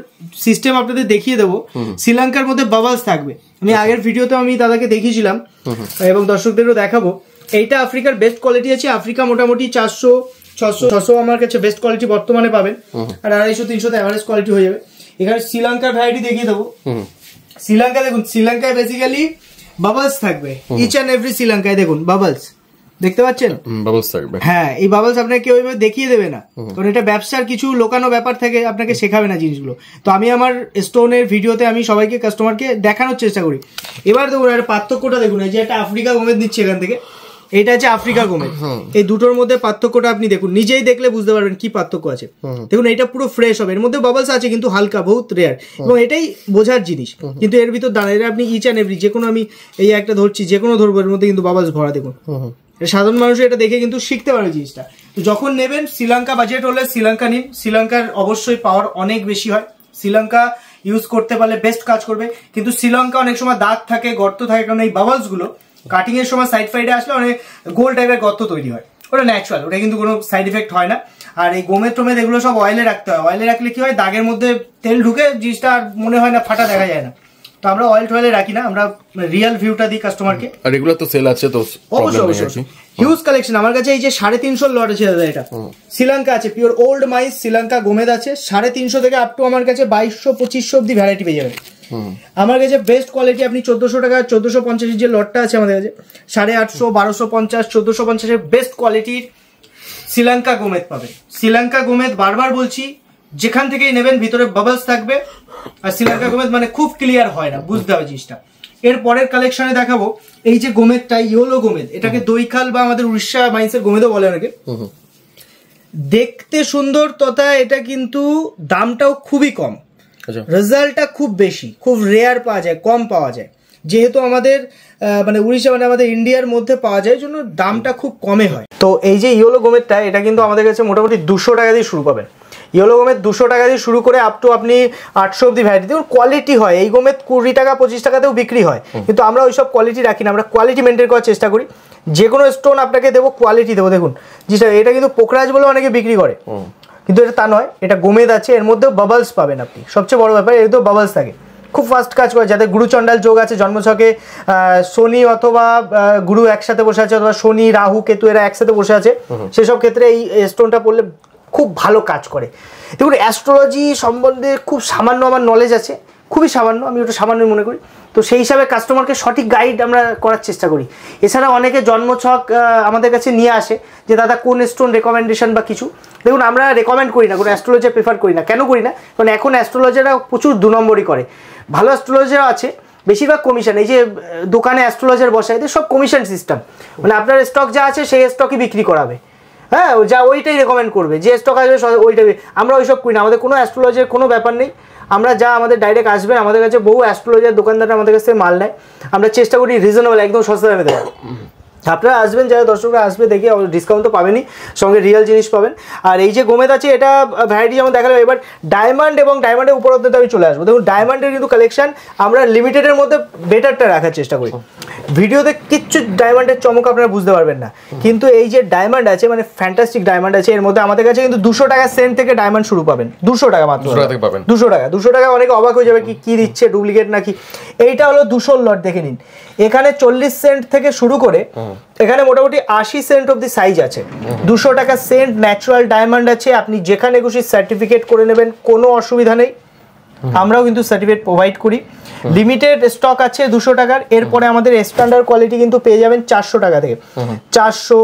সিস্টেম আপনাদের দেখিয়ে দেবো। শ্রীলঙ্কার মধ্যে বাবলস থাকবে, আমি আগের ভিডিওতে আমি দাদাকে দেখিয়েছিলাম এবং দর্শকদেরও দেখাবো। এইটা আফ্রিকার বেস্ট কোয়ালিটি আছে। আফ্রিকা মোটামুটি 400 600 আমার কাছে বেস্ট কোয়ালিটি বর্তমানে পাবেন, আর 250-300 এভারেজ কোয়ালিটি হয়ে যাবে। এখানে শ্রীলঙ্কার ভ্যারাইটি দেখিয়ে দেবো। শ্রীলঙ্কা দেখুন, শ্রীলঙ্কায় বেসিক্যালি বাবলস থাকবে, ইচ অ্যান্ড এভরি শ্রীলঙ্কায় দেখুন বাবলস, দেখতে পাচ্ছেন
বাবলস থাকবে।
হ্যাঁ, এই বাবলস আপনাকে ওইভাবে দেখিয়ে দেবে না, কারণ এটা ব্যবসার কিছু লোকানো ব্যাপার থাকে, আপনাকে শেখাবে না জিনিসগুলো। তো আমি আমার স্টোনের ভিডিওতে আমি সবাইকে কাস্টমারকে দেখানোর চেষ্টা করি। এবার দেখুন একটা পার্থক্যটা দেখুন, এই যে একটা আফ্রিকা গোমেদ নিচ্ছে এখান থেকে, এটা হচ্ছে আফ্রিকা গোমেদ। এই দুটোর মধ্যে পার্থক্যটা আপনি দেখুন, নিজেই দেখলে বুঝতে পারবেন কি পার্থক্য আছে। দেখুন এটা পুরো ফ্রেশ হবে, এর মধ্যে বাবলস আছে কিন্তু হালকা, বহুত রেয়ার, এবং এটাই বোঝার জিনিস। কিন্তু এর ভিতর দাঁড়ায় আপনি ইচ অ্যান্ড এভরি, যে কোনো আমি এই একটা ধরছি, যে কোনো ধরবো, এর মধ্যে কিন্তু বাবলস ভরা। দেখুন সাধারণ মানুষ এটা দেখে কিন্তু শিখতে পারে জিনিসটা। তো যখন নেবেন, শ্রীলঙ্কা বাজেট হলে শ্রীলঙ্কা নিন। শ্রীলঙ্কার অবশ্যই পাওয়ার অনেক বেশি হয়, শ্রীলঙ্কা ইউজ করতে পারলে বেস্ট কাজ করবে। কিন্তু শ্রীলঙ্কা অনেক সময় দাগ থাকে, গর্ত থাকে, কারণ এই বাবলস গুলো কাটিং এর সময় সাইড ফাইডে আসলে অনেক গোল টাইপের গর্ত তৈরি হয়, ওটা ন্যাচারাল, ওটা কিন্তু কোনো সাইড এফেক্ট হয় না। আর এই গোমেদ টোমেদ এগুলো সব অয়েলে রাখতে হয়, অয়েলে রাখলে কি হয়, দাগের মধ্যে তেল ঢুকে জিনিসটা আর মনে হয় না, ফাটা দেখা যায় না। তো আমরা অয়েল টয়েলে রাখি না, আমরা রিয়েল ভিউটা দিই কাস্টমারকে।
আর রেগুলার তো সেল আছে, তো
অবশ্যই হিউজ কালেকশন আমার কাছে। এই যে 350 লট আছে দাদা, এটা শ্রীলঙ্কা আছে, পিওর ওল্ড মাইস শ্রীলঙ্কা গোমেদ আছে। 350 থেকে আপ টু আমার কাছে 2200-2500 অব্দি ভ্যারাইটি পেয়ে যাবেন আমার কাছে। বেস্ট কোয়ালিটি আপনি 1400 টাকা, 1450 যে লটটা আছে আমাদের কাছে, 850, 1250, 1450 বেস্ট কোয়ালিটির শ্রীলঙ্কা গোমেদ পাবেন। শ্রীলঙ্কা গোমেদ বারবার বলছি, যেখান থেকেই নেবেন ভিতরে বাবলস থাকবে। আর শ্রীলঙ্কা গোমেদ মানে খুব ক্লিয়ার হয় না, বুঝতে হবে জিনিসটা। এর পরের কালেকশনে দেখাবো এই যে গোমেদটা, ইয়েলো গোমেদ, এটাকে দইখাল বা আমাদের উড়িষ্যা মাইন্সের গোমেদও বলে অনেকে। দেখতে সুন্দর তথা এটা কিন্তু দামটাও খুবই কম, রেজাল্টটা খুব বেশি, খুব রেয়ার পাওয়া যায়, কম পাওয়া যায়। যেহেতু আমাদের মানে উড়িষ্যা মানে আমাদের ইন্ডিয়ার মধ্যে পাওয়া যায়, জন্য দামটা খুব কমে হয়। তো এই যে ইয়েলো গোমেদটা, এটা কিন্তু আমাদের কাছে মোটামুটি 200 টাকা দিয়ে শুরু পাবেন। ইয়েলো গোমেদ 200 টাকা দিয়ে শুরু করে আপ টু আপনি 800 অব্দি ভ্যারাইটি। দেখুন কোয়ালিটি হয়, এই গোমেদ 20 টাকা 25 টাকাতেও বিক্রি হয়, কিন্তু আমরা ওইসব কোয়ালিটি রাখি না, আমরা কোয়ালিটি মেনটেন করার চেষ্টা করি। যে কোনো স্টোন আপনাকে দেবো, কোয়ালিটি দেবো। দেখুন জিনিসটা, এটা কিন্তু পোকরাজ বলে অনেকে বিক্রি করে, কিন্তু এটা তা নয়, এটা গোমেদ আছে, এর মধ্যেও বাবলস পাবেন আপনি। সবচেয়ে বড় ব্যাপার, এর তো বাবলস থাকে, খুব ফাস্ট কাজ করে। যাদের গুরুচণ্ডাল যোগ আছে, জন্মছকে শনি অথবা গুরু একসাথে বসে আছে, অথবা শনি রাহু কেতু এরা একসাথে বসে আছে, সেসব ক্ষেত্রে এই স্টোনটা পড়লে খুব ভালো কাজ করে। দেখুন অ্যাস্ট্রোলজি সম্বন্ধে খুব সামান্য আমার নলেজ আছে, খুবই সামান্য, আমি ওটা সামান্যই মনে করি। তো সেই হিসাবে কাস্টমারকে সঠিক গাইড আমরা করার চেষ্টা করি। এছাড়া অনেকে জন্মছক আমাদের কাছে নিয়ে আসে যে দাদা কোন স্টোন রেকমেন্ডেশন বা কিছু। দেখুন আমরা রেকমেন্ড করি না, কোনো অ্যাস্ট্রোলজার প্রেফার করি না। কেন করি না? কারণ এখন অ্যাস্ট্রোলজাররা প্রচুর 2 নম্বরই করে। ভালো অ্যাস্ট্রোলজার আছে, বেশিরভাগ কমিশন। এই যে দোকানে অ্যাস্ট্রোলজার বসায়, এদের সব কমিশন সিস্টেম, মানে আপনার স্টক যা আছে সেই স্টকই বিক্রি করাবে। হ্যাঁ, যা ওইটাই রেকমেন্ড করবে, যে স্টক আসবে ওইটাই। আমরা ওইসব করি না, আমাদের কোনো অ্যাস্ট্রোলজার কোনো ব্যাপার নেই। আমরা যা আমাদের ডাইরেক্ট আসবেন, আমাদের কাছে বহু অ্যাস্ট্রোলজার দোকানদাররা আমাদের কাছে মাল নেয়, আমরা চেষ্টা করি রিজনেবল, একদম সস্তা দামে দেওয়ার। আপনারা আসবেন, যারা দর্শকরা আসবে, দেখে ডিসকাউন্ট তো পাবেনই, সঙ্গে রিয়েল জিনিস পাবেন। আর এই যে গোমেদ আছে, এটা ভ্যারাইটি যেমন দেখালাম। এবার ডায়মন্ড এবং ডায়মন্ডের উপরত্বে আমি চলে আসবো। দেখুন ডায়মন্ডের কিন্তু কালেকশন আমরা লিমিটেডের মধ্যে বেটারটা রাখার চেষ্টা করি। ভিডিওতে কিচ্ছু ডায়মন্ডের চমক আপনারা বুঝতে পারবেন না, কিন্তু এই যে ডায়মন্ড আছে, মানে ফ্যান্টাস্টিক ডায়মন্ড আছে। এর মধ্যে আমাদের কাছে কিন্তু 200 টাকা সেন্ট থেকে ডায়মন্ড শুরু পাবেন, 200 টাকা মাত্র, 200 টাকা। অনেকে অবাক হয়ে যাবে কি দিচ্ছে, ডুপ্লিকেট নাকি। এইটা হলো 200 লট, দেখে নিন। এখানে 40 সেন্ট থেকে শুরু করে এখানে মোটামুটি 80 সেন্ট অব্দি সাইজ আছে। 200 টাকা সেন্ট ন্যাচারাল ডায়মন্ড আছে, আপনি যেখানে খুশি সার্টিফিকেট করে নেবেন, কোনো অসুবিধা নেই। আমরাও কিন্তু সার্টিফিকেট প্রোভাইড করি। লিমিটেড স্টক আছে 200 টাকার। এরপরে আমাদের স্ট্যান্ডার্ড কোয়ালিটি কিন্তু পেয়ে যাবেন 400 টাকা থেকে, 400,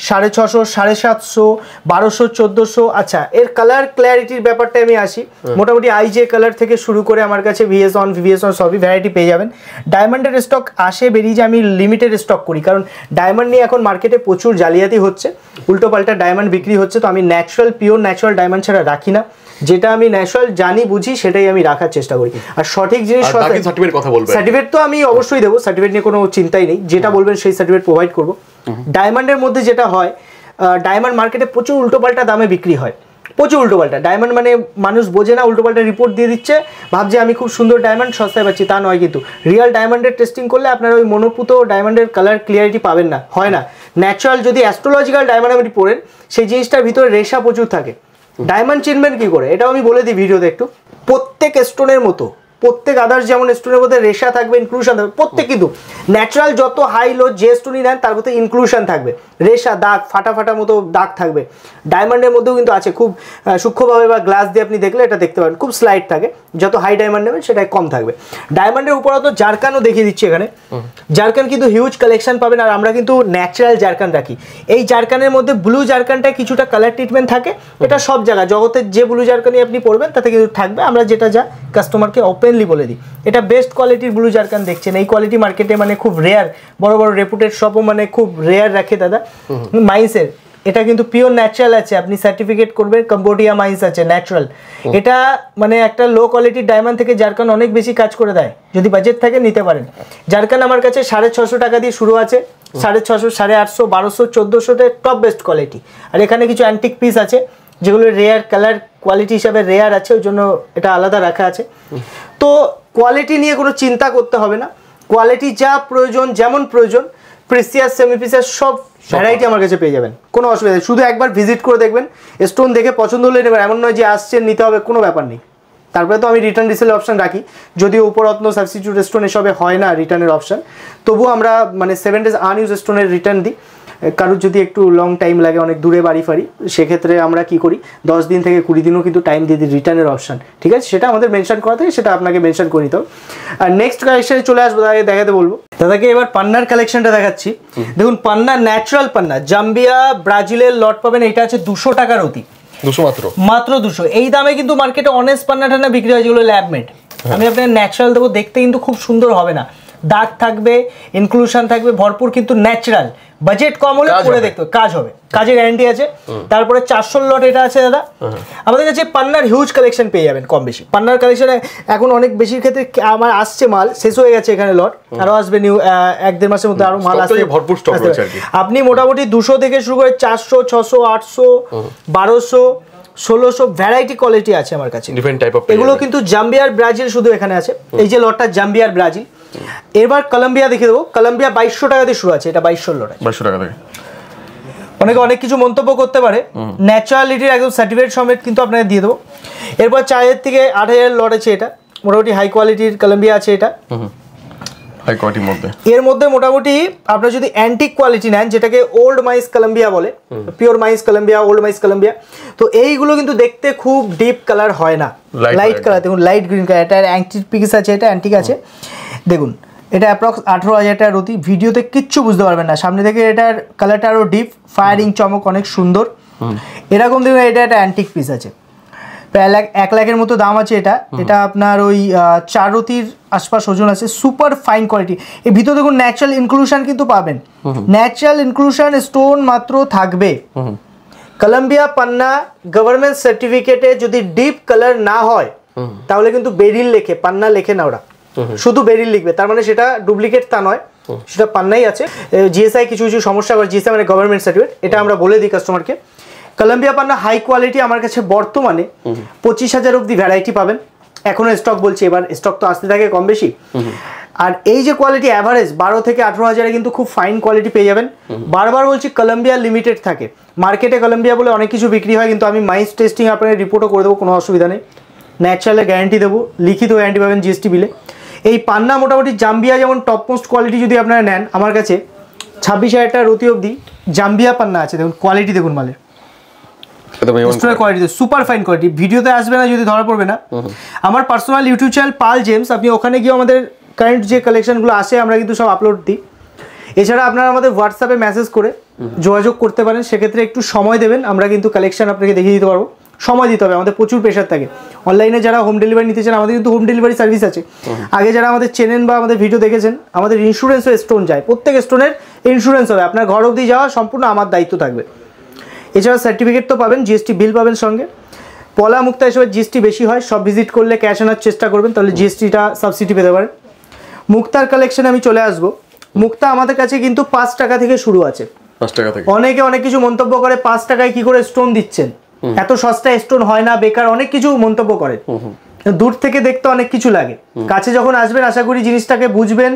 650, 750, 1200, 1400। আচ্ছা, এর কালার ক্ল্যারিটির ব্যাপারটা আমি আসি। মোটামুটি আইজে কালার থেকে শুরু করে আমার কাছে VS1, VVS1 সবই ভ্যারাইটি পেয়ে যাবেন। ডায়মন্ডের স্টক আসে বেরিয়ে যায়, আমি লিমিটেড স্টক করি, কারণ ডায়মন্ড নিয়ে এখন মার্কেটে প্রচুর জালিয়াতি হচ্ছে, উল্টো পাল্টা ডায়মন্ড বিক্রি হচ্ছে। তো আমি ন্যাচারাল, পিওর ন্যাচারাল ডায়মন্ড ছাড়া রাখি না। যেটা আমি ন্যাচারাল জানি বুঝি সেটাই আমি রাখার চেষ্টা করি। আর সঠিক জিনিস, সার্টিফিকেট তো আমি অবশ্যই দেবো, সার্টিফিকেট নিয়ে কোনো চিন্তাই নেই। যেটা বলবেন সেই সার্টিফিকেট প্রোভাইড করবো। ডায়মন্ডের মধ্যে যেটা হয়, ডায়মন্ড মার্কেটে প্রচুর উল্টোপাল্টা দামে বিক্রি হয়, প্রচুর উল্টোপাল্টা। ডায়মন্ড মানে মানুষ বোঝে না, উল্টোপাল্টা রিপোর্ট দিয়ে দিচ্ছে, ভাবছে আমি খুব সুন্দর ডায়মন্ড সস্তায় পাচ্ছি, তা নয়। কিন্তু রিয়েল ডায়মন্ডের টেস্টিং করলে আপনারা ওই মনোপুত ডায়মন্ডের কালার ক্লিয়ারিটি পাবেন না, হয় না। ন্যাচারাল যদি অ্যাস্ট্রোলজিক্যাল ডায়মন্ড আপনি পড়েন, সেই জিনিসটার ভিতরে রেশা প্রচুর থাকে। ডায়মন্ড চিনবেন কি করে, এটাও আমি বলে দিই ভিডিওতে একটু। প্রত্যেক স্টোনের মতো প্রত্যেক আদার্স যেমন স্টোনের মধ্যে রেশা থাকবে, ইনক্লুশন থাকবে, প্রত্যেক কিন্তু ন্যাচারাল যত হাই লো যে স্টোনই নেন তার মধ্যে ইনক্লুশন থাকবে, রেশা দাগ ফাটা ফাটা মতো দাগ থাকবে। ডায়মন্ডের মধ্যেও কিন্তু আছে খুব সূক্ষ্মভাবে, বা গ্লাস দিয়ে আপনি দেখলে এটা দেখতে পারেন খুব স্লাইড থাকে, যত হাই ডায়মন্ড নেবেন সেটাই কম থাকবে। ডায়মন্ডের উপর তো জারকানও দেখিয়ে দিচ্ছি এখানে, জারকান কিন্তু হিউজ কালেকশন পাবেন। আর আমরা কিন্তু ন্যাচারাল জারকান রাখি। এই জারকানের মধ্যে ব্লু জারকানটা কিছুটা কালার ট্রিটমেন্ট থাকে, এটা সব জায়গায় জগতের যে ব্লু জারকানই আপনি পরবেন তাতে কিন্তু থাকবে। আমরা যেটা যা কাস্টমারকে ওপেনলি বলে দিই, এটা বেস্ট কোয়ালিটির ব্লু জারকান দেখছেন, এই কোয়ালিটি মার্কেটে মানে খুব রেয়ার, বড় বড় রেপুটেড শপও মানে খুব রেয়ার রাখে দাদা। মাইন্সের এটা কিন্তু পিওর ন্যাচারাল আছে, আপনি সার্টিফিকেট করবেন কম্বোডিয়া মাইন্স আছে ন্যাচারাল। এটা মানে একটা লো কোয়ালিটির ডায়মন্ড থেকে জারকান অনেক বেশি কাজ করে দেয়, যদি বাজেট থাকে নিতে পারেন। জারকান আমার কাছে 650 টাকা দিয়ে শুরু আছে, 650, 850, 1200, 1400 টপ বেস্ট কোয়ালিটি। আর এখানে কিছু অ্যান্টিক পিস আছে যেগুলো রেয়ার কালার কোয়ালিটি হিসাবে রেয়ার আছে, ওই জন্য এটা আলাদা রাখা আছে। তো কোয়ালিটি নিয়ে কোনো চিন্তা করতে হবে না, কোয়ালিটি যা প্রয়োজন যেমন প্রয়োজন প্রিসিয়াস সেমি প্রিসিয়াস সব ভ্যারাইটি আমার কাছে পেয়ে যাবেন, কোনো অসুবিধা নেই। শুধু একবার ভিজিট করে দেখবেন, স্টোন দেখে পছন্দ হলে নেবেন, এমন নয় যে আসছেন নিতে হবে, কোনো ব্যাপার নেই। তারপরে তো আমি রিটার্ন রিসেল অপশান রাখি, যদিও উপরত্ন সাবস্টিটিউট স্টোন এসবে হয় না রিটার্নের অপশান, তবুও আমরা মানে 7 days আনইউজ স্টোনের রিটার্ন দিই। কারোর যদি একটু লং টাইম লাগে, অনেক দূরে বাড়ি ফাড়ি, সেক্ষেত্রে আমরা কি করি 10 দিন থেকে 20 দিনও কিন্তু টাইম দিয়ে দিই রিটার্নের অপশান, ঠিক আছে? সেটা আমাদের মেনশন করা থাকে, সেটা আপনাকে মেনশন করে নিতে হবে। আর নেক্সট কালেকশনে চলে আসবো, তাকে দেখাতে বলবো দাদাকে। এবার পান্নার কালেকশনটা দেখাচ্ছি। দেখুন পান্না, ন্যাচারাল পান্না, জাম্বিয়া ব্রাজিলের লট পাবেন, এটা আছে 200 টাকার অতি,
200
মাত্র 200। এই দামে কিন্তু মার্কেটে অনেস্ট পান্না টান্না বিক্রি হয় যেগুলো ল্যাব মেড। আমি আপনার ন্যাচারাল দেবো, দেখতে কিন্তু খুব সুন্দর হবে না, দাগ থাকবে, ইনক্লুশন থাকবে ভরপুর, কিন্তু ন্যাচারাল, বাজেট কম হলে পরে দেখতে কাজ হবে, কাজের গ্যারান্টি আছে। তারপরে 400 লট এটা আছে দাদা। আমাদের কাছে পান্নার হিউজ কালেকশন পেয়ে যাবেন, কম বেশি পান্নার কালেকশন এখন অনেক বেশির ক্ষেত্রে আমার আসছে মাল, শেষ হয়ে গেছে এখানে লট, আরো আসবে নিউ 1-1.5 মাসের মধ্যে আরো মাল আসবে, ভরপুর স্টক রয়েছে আর কি। আপনি মোটামুটি 200 থেকে শুরু করে 400, 600, 800, 1200, 1600 ভ্যারাইটি কোয়ালিটি আছে আমার কাছে, ডিফারেন্ট টাইপ অফ। এগুলো কিন্তু জাম্বিয়ার ব্রাজিল শুধু এখানে আছে, এই যে লটটা জাম্বিয়ার ব্রাজিল। এবার কলম্বিয়া দেখিয়ে দেবো, কলম্বিয়া 2200 টাকা দিয়ে শুরু আছে, এটা 2200 লট, 2200 টাকা থেকে। অনেকে অনেক কিছু মন্তব্য করতে পারে, ন্যাচারালিটির একদম সার্টিফিকেট সমেত কিন্তু আপনাকে দিয়ে দেবো। এরপর 4000 থেকে 8000 লট আছে, এটা মোটামুটি হাই কোয়ালিটির কলম্বিয়া আছে, এটা হাই কোয়ালিটির মধ্যে। এর মধ্যে মোটামুটি আপনারা যদি অ্যান্টিক কোয়ালিটি নেন, যেটাকে ওল্ড মাইস কলম্বিয়া বলে, পিওর মাইস কলম্বিয়া, ওল্ড মাইস কলম্বিয়া, তো এইগুলো কিন্তু দেখতে খুব ডিপ কালার হয় না, লাইট কালার। দেখুন লাইট গ্রিন কালার, এটা অ্যান্টিক পিস আছে, এটা অ্যান্টিক আছে। দেখুন এটা অ্যাপ্রক্স 18,000 টাকার অতি, ভিডিওতে কিচ্ছু বুঝতে পারবেন না, সামনে থেকে এটার কালারটা আরও ডিপ, ফায়ারিং চমক অনেক সুন্দর। এরকম দেখুন এটা একটা অ্যান্টিক পিস আছে, প্রায় 1 লাখের মতো দাম আছে এটা। এটা আপনার ওই 4 রতির আশপাশ ওজন আছে, সুপার ফাইন কোয়ালিটি। এর ভিতরে দেখুন ন্যাচারাল ইনক্লুশন কিন্তু পাবেন, ন্যাচারাল ইনক্লুশন স্টোন মাত্র থাকবে। কলম্বিয়া পান্না গভর্নমেন্ট সার্টিফিকেটে যদি ডিপ কালার না হয় তাহলে কিন্তু বেরিল লেখে, পান্না লেখে না ওরা, শুধু বেরিল লিখবে, তার মানে সেটা ডুপ্লিকেট তা নয়, সেটা পান্নাই আছে। জিএসআই কিছু কিছু সমস্যা করে, জিএসআই মানে গভর্নমেন্ট সার্টিফিকেট, এটা আমরা বলে দিই কাস্টমারকে। কলম্বিয়া পান্না হাই কোয়ালিটি আমার কাছে বর্তমানে 25,000 অব্দি ভ্যারাইটি পাবেন, এখনো স্টক বলছি, এবার স্টক তো আসতে থাকে কম বেশি। আর এই যে কোয়ালিটি অ্যাভারেজ 12 থেকে 18,000 কিন্তু খুব ফাইন কোয়ালিটি পেয়ে যাবেন। বারবার বলছি কলম্বিয়া লিমিটেড থাকে মার্কেটে, কলম্বিয়া বলে অনেক কিছু বিক্রি হয়, কিন্তু আমি মাইন্স টেস্টিং আপনাকে রিপোর্টও করে দেবো, কোনো অসুবিধা নেই, ন্যাচারালের গ্যারান্টি দেবো, লিখিত গ্যারান্টি পাবেন জিএসটি বিলে। এই পান্না মোটামুটি জাম্বিয়া যেমন টপ মোস্ট কোয়ালিটি যদি আপনারা নেন, আমার কাছে 26,000 টাকার রতি অবধি জাম্বিয়া পান্না আছে। দেখুন কোয়ালিটি দেখুন মালের, কোয়ালিটি সুপার ফাইন কোয়ালিটি, ভিডিওতে আসবে না যদি ধরা পড়বে না। আমার পার্সোনাল ইউটিউব চ্যানেল পাল জেমস, আপনি ওখানে গিয়ে আমাদের কারেন্ট যে কালেকশনগুলো আসে আমরা কিন্তু সব আপলোড দিই। এছাড়া আপনারা আমাদের হোয়াটসঅ্যাপে মেসেজ করে যোগাযোগ করতে পারেন, সেক্ষেত্রে একটু সময় দেবেন, আমরা কিন্তু কালেকশন আপনাকে দেখিয়ে দিতে পারবো। সময় দিতে হবে, আমাদের প্রচুর প্রেশার থাকে। অনলাইনে যারা হোম ডেলিভারি নিতে চান, আমাদের কিন্তু হোম ডেলিভারি সার্ভিস আছে। আগে যারা আমাদের চেনেন বা আমাদের ভিডিও দেখেছেন, আমাদের ইন্স্যুরেন্সও স্টোন যায়, প্রত্যেক স্টোনের ইন্স্যুরেন্স হবে, আপনার ঘর অবধি যাওয়া সম্পূর্ণ আমার দায়িত্ব থাকবে। এছাড়া সার্টিফিকেট তো পাবেন, জিএসটি বিল পাবেন সঙ্গে। পলা মুক্তা হিসেবে জিএসটি বেশি হয়, সব ভিজিট করলে ক্যাশ আনার চেষ্টা করবেন, তাহলে জিএসটিটা সাবসিডি পেতে পারেন। মুক্তার কালেকশনে আমি চলে আসবো। মুক্তা আমাদের কাছে কিন্তু 5 টাকা থেকে শুরু আছে, 5 টাকা থেকে। অনেকে অনেক কিছু মন্তব্য করে, 5 টাকায় কি করে স্টোন দিচ্ছেন, এত সস্তায় স্টোন হয় না, বেকার, অনেক কিছু মন্তব্য করে। দূর থেকে দেখতে অনেক কিছু লাগে, কাছে যখন আসবেন আশা করি জিনিসটাকে বুঝবেন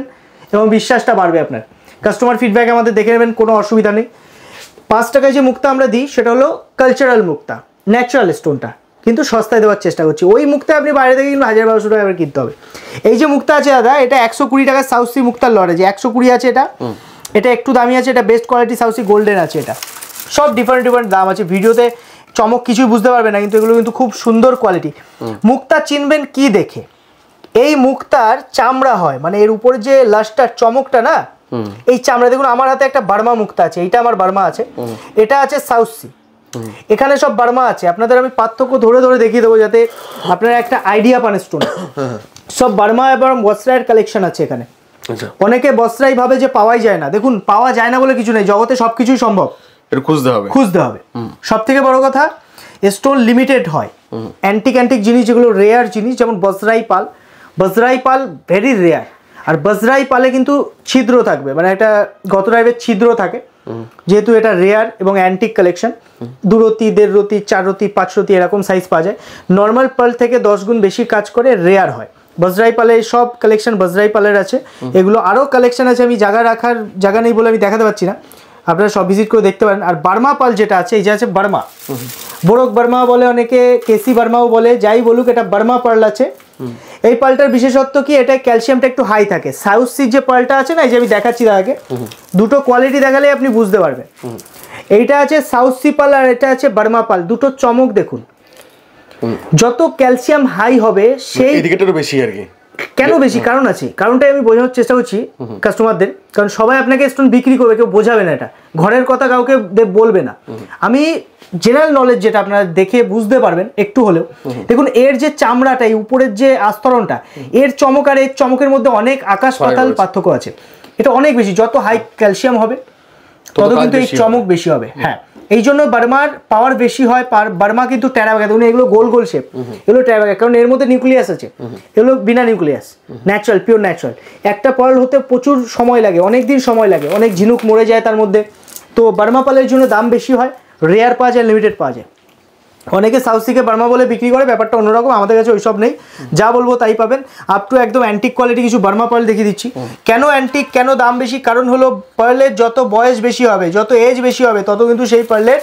এবং বিশ্বাসটা বাড়বে আপনার। কাস্টমার ফিডব্যাক আমাদের দেখে নেবেন, কোনো অসুবিধা নেই। 5 টাকায় যে মুক্তা আমরা দিই সেটা হলো কালচারাল মুক্তা, ন্যাচারাল স্টোনটা, কিন্তু সস্তায় দেওয়ার চেষ্টা করছি। ওই মুক্তা আপনি বাইরে থেকে কিন্তু 1000-1200 টাকা কিনতে হবে। এই যে মুক্তা আছে দাদা, এটা 120 টাকার সাউথ সি মুক্তার লট আছে, 120 আছে এটা। এটা একটু দামি আছে, এটা best quality South Sea golden আছে। এটা সব ডিফারেন্ট দাম আছে, ভিডিওতে চমক কিছুই বুঝতে পারবে না, কিন্তু এগুলো কিন্তু খুব সুন্দর কোয়ালিটি। মুক্তা চিনবেন কি দেখে? এই মুক্তার চামড়া হয়, মানে এর উপরে যে লাস্টার চমকটা না, এই চামড়া দেখুন। আমার হাতে একটা বার্মা মুক্তা আছে, এইটা আমার বার্মা আছে, এটা আছে সাউথ সি, এখানে সব বার্মা আছে। আপনাদের আমি পার্থক্য ধরে ধরে দেখিয়ে দেবো যাতে আপনারা একটা আইডিয়া পান। স্টোন সব বার্মা এবং বস্ত্রায়ের কালেকশন আছে এখানে। অনেকে বস্ত্রাই ভাবে যে পাওয়াই যায় না, দেখুন পাওয়া যায় না বলে কিছু নেই, জগতে সবকিছুই সম্ভব, খুঁজতে হবে। সব থেকে বড় কথা স্টোন লিমিটেড হয়, অ্যান্টিক জিনিস যেগুলো রেয়ার জিনিস, যেমন বজরাই পাল ভেরি রেয়ার। আর বজরাই পালে কিন্তু ছিদ্র থাকবে, মানে একটা গত টাইপের ছিদ্র থাকে, যেহেতু এটা রেয়ার এবং অ্যান্টিক কালেকশন। 2 রতি, 1.5 রতি, 4 রতি, 5 রতি এরকম সাইজ পাওয়া যায়। নর্মাল পাল থেকে 10 গুণ বেশি কাজ করে, রেয়ার হয়। বজরাই পালে সব কালেকশন বজরাই পালের আছে। এগুলো আরও কালেকশন আছে, আমি জায়গা নেই বলে আমি দেখাতে পারছি না, আপনারা সব ভিজিট করে দেখতে পারেন। আর বার্মা পাল যেটা আছে, এই যে আছে বার্মা, বোরক বার্মা বলে অনেকে, কেসি বার্মাও বলে, যাই বলুক, এটা বার্মা পার্ল আছে। এই পালটার বিশেষত্ব কি, এটা ক্যালসিয়ামটা একটু হাই থাকে। সাউথ সি যে পালটা আছে না, এই যে আমি দেখাচ্ছি আগে, দুটো কোয়ালিটি দেখালে আপনি বুঝতে পারবেন। এইটা আছে সাউথ সি পাল আর এটা আছে বার্মা পাল, দুটো চমক দেখুন। যত ক্যালসিয়াম হাই হবে সেই
বেশি আর কি।
কেন বেশি? কারণ আছে, কারণটাই আমি বোঝানোর চেষ্টা করছি কাস্টমারদের। কারণ সবাই আপনাকে স্টোন বিক্রি করবে, কেউ বোঝাবে না, এটা ঘরের কথা কাউকে বলবে না। আমি জেনারেল নলেজ যেটা আপনারা দেখে বুঝতে পারবেন একটু হলেও, দেখুন এর যে চামড়াটা, এই উপরের যে আস্তরণটা, এর চমক আর এর চমকের মধ্যে অনেক আকাশ পাতাল পার্থক্য আছে। এটা অনেক বেশি, যত হাই ক্যালসিয়াম হবে তত কিন্তু এই চমক বেশি হবে। হ্যাঁ, এই জন্য বার্মার পাওয়ার বেশি হয়। বার্মা কিন্তু টেরাবাগা, দেখুন এগুলো গোল গোল শেপ, এগুলো টেরাবাগা, কারণ এর মধ্যে নিউক্লিয়াস আছে। এগুলো বিনা নিউক্লিয়াস, ন্যাচারাল, পিওর ন্যাচারাল। একটা পার্ল হতে প্রচুর সময় লাগে, অনেক দিন সময় লাগে, অনেক ঝিনুক মরে যায় তার মধ্যে। তো বার্মা পালের জন্য দাম বেশি হয়, রেয়ার পাওয়া যায়, লিমিটেড পাওয়া যায়। অনেকে সাউথ সিকে বার্মা বলে বিক্রি করে, ব্যাপারটা অন্যরকম, আমাদের কাছে ওইসব নেই, যা বলবো তাই পাবেন। আপ টু একদম অ্যান্টিক কোয়ালিটি কিছু বার্মা পার্ল দেখিয়ে দিচ্ছি। কেন অ্যান্টিক, কেন দাম বেশি? কারণ হলো পার্লের যত বয়স বেশি হবে, যত এজ বেশি হবে, তত কিন্তু সেই পার্লের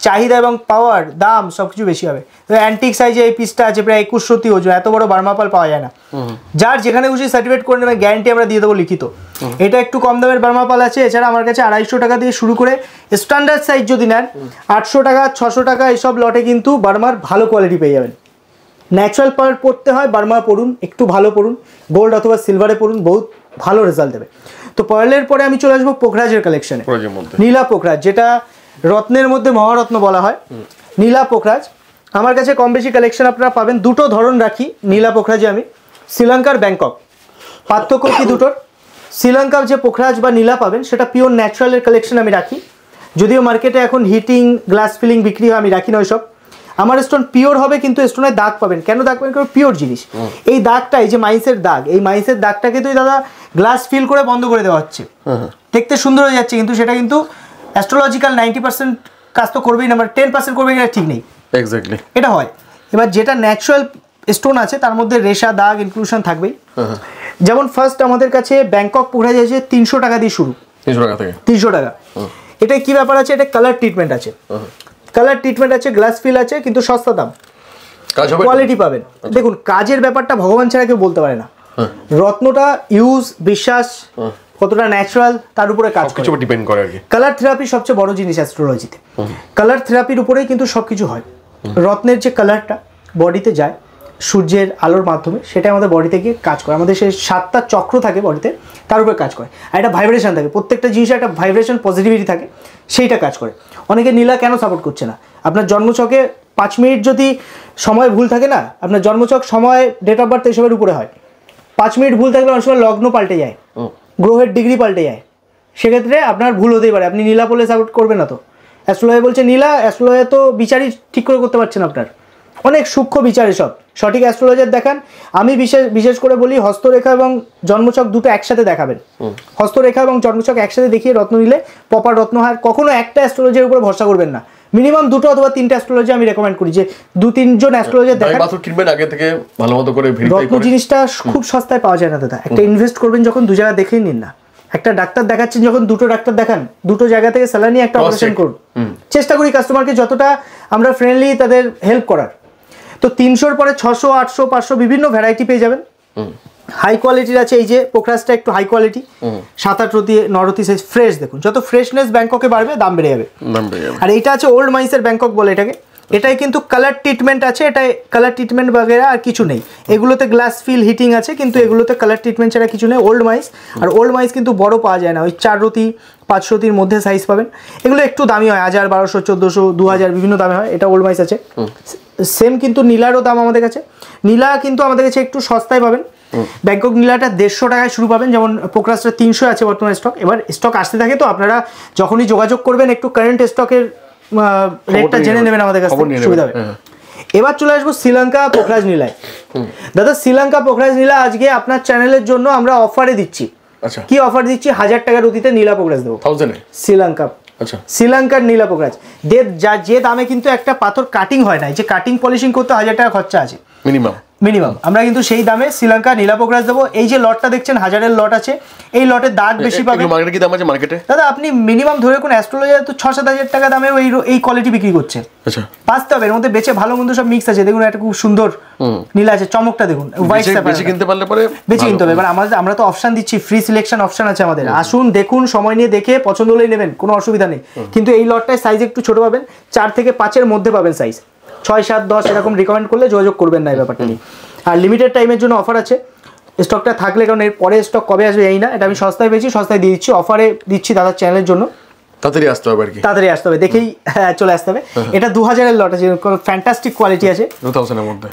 চাহিদা এবং পাওয়ার, দাম সব কিছু বেশি হবে। তো অ্যান্টিক সাইজে এই পিসটা আছে প্রায় 21 রতি ওজন, এত বড় বার্মা পাল পাওয়া যায় না। যার যেখানে খুশি সার্টিফিকেট করে নেবেন, গ্যারান্টি আমরা দিয়ে দেবো লিখিত। এটা একটু কম দামের বার্মা পাল আছে। এছাড়া আমার কাছে 250 টাকা দিয়ে শুরু করে স্ট্যান্ডার্ড সাইজ যদি নেন 800 টাকা, 600 টাকা এইসব লটে কিন্তু বার্মার ভালো কোয়ালিটি পেয়ে যাবেন। ন্যাচারাল পার্ল পড়তে হয়, বার্মা পড়ুন, একটু ভালো পড়ুন, গোল্ড অথবা সিলভারে পড়ুন, বহুত ভালো রেজাল্ট দেবে। তো পার্লের পরে আমি চলে আসবো পোখরাজের কালেকশনে। নীলা পোখরাজ, যেটা রত্নের মধ্যে মহারত্ন বলা হয়, নীলা পোখরাজ। আমার কাছে কম বেশি কালেকশন আপনারা পাবেন। দুটো ধরন রাখি নীলা পোখরাজে আমি, শ্রীলঙ্কার ব্যাংকক। পার্থক্য কি দুটোর? শ্রীলঙ্কার যে পোখরাজ বা নীলা পাবেন সেটা পিওর ন্যাচারালের কালেকশন আমি রাখি, যদিও মার্কেটে এখন হিটিং গ্লাস ফিলিং বিক্রি হয়, আমি রাখি না ওইসব। আমার স্টোন পিওর হবে, কিন্তু স্টোনের দাগ পাবেন। কেন দাগ পাবেন? কারণ পিওর জিনিস। এই দাগটা, এই যে মাইসের দাগ, এই মাইসের দাগটাকে তো দাদা গ্লাস ফিল করে বন্ধ করে দেওয়া হচ্ছে, দেখতে সুন্দর হয়ে যাচ্ছে, কিন্তু সেটা কিন্তু অ্যাস্ট্রোলজিক্যাল 90% কাজ তো করবেই না, মানে 10% করবে কিনা ঠিক নেই।
এক্স্যাক্টলি
এটা হয়। এবার যেটা ন্যাচারাল স্টোন আছে তার মধ্যে রেশা, দাগ, ইনক্লুশন থাকবেই। যেমন ফার্স্ট আমাদের কাছে ব্যাংকক পোখরাজ আছে 300 টাকা দিয়ে শুরু, 300 টাকা থেকে 300 টাকা। এটা কি ব্যাপার আছে? এটা কালার ট্রিটমেন্ট আছে, কালার ট্রিটমেন্ট আছে, গ্লাস ফিল আছে, কিন্তু সস্তা দাম, কোয়ালিটি পাবেন। দেখুন কাজের ব্যাপারটা ভগবান ছাড়া কেউ বলতে পারে না। রত্নটা ইউজ, বিশ্বাস কতটা ন্যাচারাল তার উপরে কাজ করে,
ডিপেন্ড করে আর কি।
কালার থেরাপি সবচেয়ে বড় জিনিস অ্যাস্ট্রোলজিতে। কালার থেরাপির উপরেই কিন্তু সব কিছু হয়। রত্নের যে কালারটা বডিতে যায় সূর্যের আলোর মাধ্যমে, সেটা আমাদের বডিতে গিয়ে কাজ করে। আমাদের সেই 7টা চক্র থাকে বডিতে, তার উপরে কাজ করে। আর একটা ভাইব্রেশন থাকে, প্রত্যেকটা জিনিসের একটা ভাইব্রেশন, পজিটিভিটি থাকে, সেইটা কাজ করে। অনেকে নীলা কেন সাপোর্ট করছে না? আপনার জন্মছকে 5 মিনিট যদি সময় ভুল থাকে না, আপনার জন্মছক সময়, ডেট অফ বার্থ এসবের উপরে হয়। 5 মিনিট ভুল থাকলে অনেক সময় লগ্ন পাল্টে যায়, গ্রহের ডিগ্রি পাল্টে যায়, সেক্ষেত্রে আপনার ভুল হতেই পারে। আপনি নীলা বলে সাপোর্ট করবেন না তো। অ্যাস্ট্রোলজি বলছে নীলা, অ্যাস্ট্রোলজি তো বিচারই ঠিক করে করতে পারছেন আপনার, অনেক সূক্ষ্ম বিচার এসব। সঠিক অ্যাস্ট্রোলজার দেখান। আমি বিশেষ করে বলি হস্তরেখা এবং জন্মছক দুটো একসাথে দেখাবেন। হস্তরেখা এবং জন্মছক একসাথে দেখিয়ে রত্ন নিলে প্রপার রত্ন হয়। কখনো একটা অ্যাস্ট্রোলজির উপরে ভরসা করবেন না, মিনিমাম 2 অথবা 3টে অ্যাস্ট্রোলজি আমি রেকমেন্ড করি, যে 2-3 জন অ্যাস্ট্রোলজার দেখান।
আগে থেকে ভালোমতো করে ভেরিফাই
রত্ন জিনিসটা খুব সস্তায় পাওয়া যায় না দাদা। একটা ইনভেস্ট করবেন যখন 2 জায়গা দেখেই নিন না। একটা ডাক্তার দেখাচ্ছেন যখন, 2টো ডাক্তার দেখান, 2টো জায়গা থেকে স্যালারি একটা অপারেশন করুন। চেষ্টা করি কাস্টমারকে যতটা আমরা ফ্রেন্ডলি তাদের হেল্প করার। তো 300-র পরে 600, 800, 500 বিভিন্ন ভ্যারাইটি পেয়ে যাবেন। হাই কোয়ালিটির আছে, এই যে পোকরাজটা একটু হাই কোয়ালিটি, 7-8 রতি 9 রতি সাইজ, ফ্রেশ দেখুন, যত ফ্রেশনেস ব্যাংককে বাড়বে দাম বেড়ে যাবে। আর এইটা আছে ওল্ড মাইসের ব্যাংকক বলে এটাকে, এটাই কিন্তু কালার ট্রিটমেন্ট আছে, এটাই কালার ট্রিটমেন্ট বাগেরা আর কিছু নেই। এগুলোতে গ্লাস ফিল হিটিং আছে, কিন্তু এগুলোতে কালার ট্রিটমেন্ট ছাড়া কিছু নেই। ওল্ড মাইস, আর ওল্ড মাইস কিন্তু বড় পাওয়া যায় না, ওই 4 রতি 5 রতির মধ্যে সাইজ পাবেন। এগুলো একটু দামি হয়, 1000, 1200, 1400, 2000 বিভিন্ন দামে হয়। এটা ওল্ড মাইস আছে। সেম কিন্তু নীলারও দাম আমাদের কাছে, নীলা কিন্তু আমাদের কাছে একটু সস্তায় পাবেন। ব্যাংকক নীলাটা 150 টাকায় শুরু পাবেন, যেমন পোকরাজটা 300 আছে বর্তমানে স্টক। এবার স্টক আসতে থাকে, তো আপনারা যখনই যোগাযোগ করবেন একটু কারেন্ট স্টকের রেটটা জেনে নেবেন আমাদের কাছে, সুবিধা হবে। এবার চলে আসবো শ্রীলঙ্কা পোকরাজ নীলায়। দাদা শ্রীলঙ্কা পোকরাজ নীলা আজকে আপনার চ্যানেলের জন্য আমরা অফারে দিচ্ছি।
আচ্ছা,
কি অফার দিচ্ছি? 1000 টাকা রতিতে নীলা পোকরাজ দেবো,
1000
শ্রীলঙ্কা।
আচ্ছা,
শ্রীলঙ্কার নীলা পোকরাজ যে দামে কিন্তু একটা পাথর কাটিং হয় না, যে কাটিং পলিশিং করতে 1000 টাকা খরচা আছে মিনিমাম, আমরা কিন্তু সেই দামে শ্রীলঙ্কা নীলা পোকরাজ দেবো। এই যে লটটা দেখছেন, 1000-এর লট আছে, এই লটের দাগ বেশি পাবে।
মার্কেটে কি দাম আছে মার্কেটে? দাদা
আপনি মিনিমাম ধরে কোন অ্যাস্ট্রোলজার তো 6-7 হাজার টাকা দামে এই কোয়ালিটি বিক্রি করছে।
আচ্ছা,
বাস্তবে এর মধ্যে বেচে ভালো মন্দ সব মিক্স আছে। দেখুন একটা খুব সুন্দর নীলা আছে, চমকটা দেখুন, হোয়াইট স্যাফায়ার।
বেশি কিনতে পারলে পরে
বেশি কিনতে হবে। এবার আমরা তো অপশন দিচ্ছি, ফ্রি সিলেকশন অপশন আছে আমাদের। আসুন দেখুন, সময় নিয়ে দেখে পছন্দ হলেই নেবেন, কোনো অসুবিধা নেই। কিন্তু এই লটটায় সাইজ একটু ছোট পাবেন, 4 থেকে 5-এর মধ্যে পাবেন সাইজ। 6, 7, 10 এরকম রিকমেন্ড করলে যোগাযোগ করবেন না এই ব্যাপারটা নিয়ে। আর লিমিটেড টাইমের জন্য অফার আছে, স্টকটা থাকলে, কারণ এর পরে স্টক কবে আসবে এই না, এটা আমি সস্তায় পেয়েছি, সস্তায় দিয়ে দিচ্ছি, অফারে দিচ্ছি দাদার চ্যানেলের জন্য।
তাড়াতাড়ি আসতে হবে আর কি,
তাড়াতাড়ি আসতে হবে, দেখেই চলে আসতে হবে। এটা 2000-এর লট আছে, ফ্যান্টাস্টিক কোয়ালিটি আছে,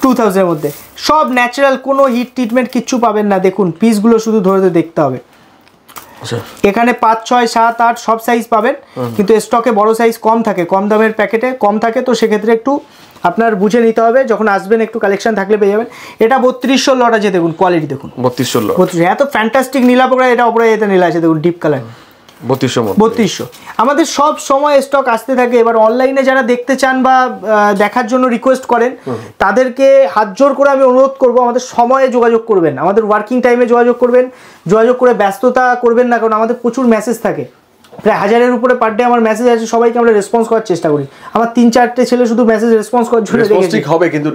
2000-এর মধ্যে সব ন্যাচারাল, কোনো হিট ট্রিটমেন্ট কিচ্ছু পাবেন না। দেখুন পিসগুলো শুধু ধরে ধরে দেখতে হবে। এখানে 5, 6, 7, 8 সব সাইজ পাবেন, কিন্তু স্টকে বড় সাইজ কম থাকে, কম দামের প্যাকেটে কম থাকে, তো সেক্ষেত্রে একটু আপনার বুঝে নিতে হবে। যখন আসবেন একটু কালেকশন থাকলে পেয়ে যাবেন। এটা 3200 লট আছে, দেখুন কোয়ালিটি দেখুন,
3200 লট,
এত ফ্যান্টাস্টিক নীলা পোকরা। এটা উপরে এতে নীলা আছে, দেখুন ডিপ কালার, 3200। আমাদের সব সময় স্টক আসতে থাকে। এবার অনলাইনে যারা দেখতে চান বা দেখার জন্য রিকোয়েস্ট করেন, তাদেরকে হাত জোর করে আমি অনুরোধ করব, আমাদের সময়ে যোগাযোগ করবেন, আমাদের ওয়ার্কিং টাইমে যোগাযোগ করবেন, যোগাযোগ করে ব্যস্ততা করবেন না, কারণ আমাদের প্রচুর মেসেজ থাকে, প্রায় 1000-এর উপরে পার ডে আমার মেসেজ আছে, সবাইকে আমরা রেসপন্স করার চেষ্টা করি। আমার 3-4টে ছেলে শুধু মেসেজ রেসপন্স করার জন্য
হবে, কিন্তু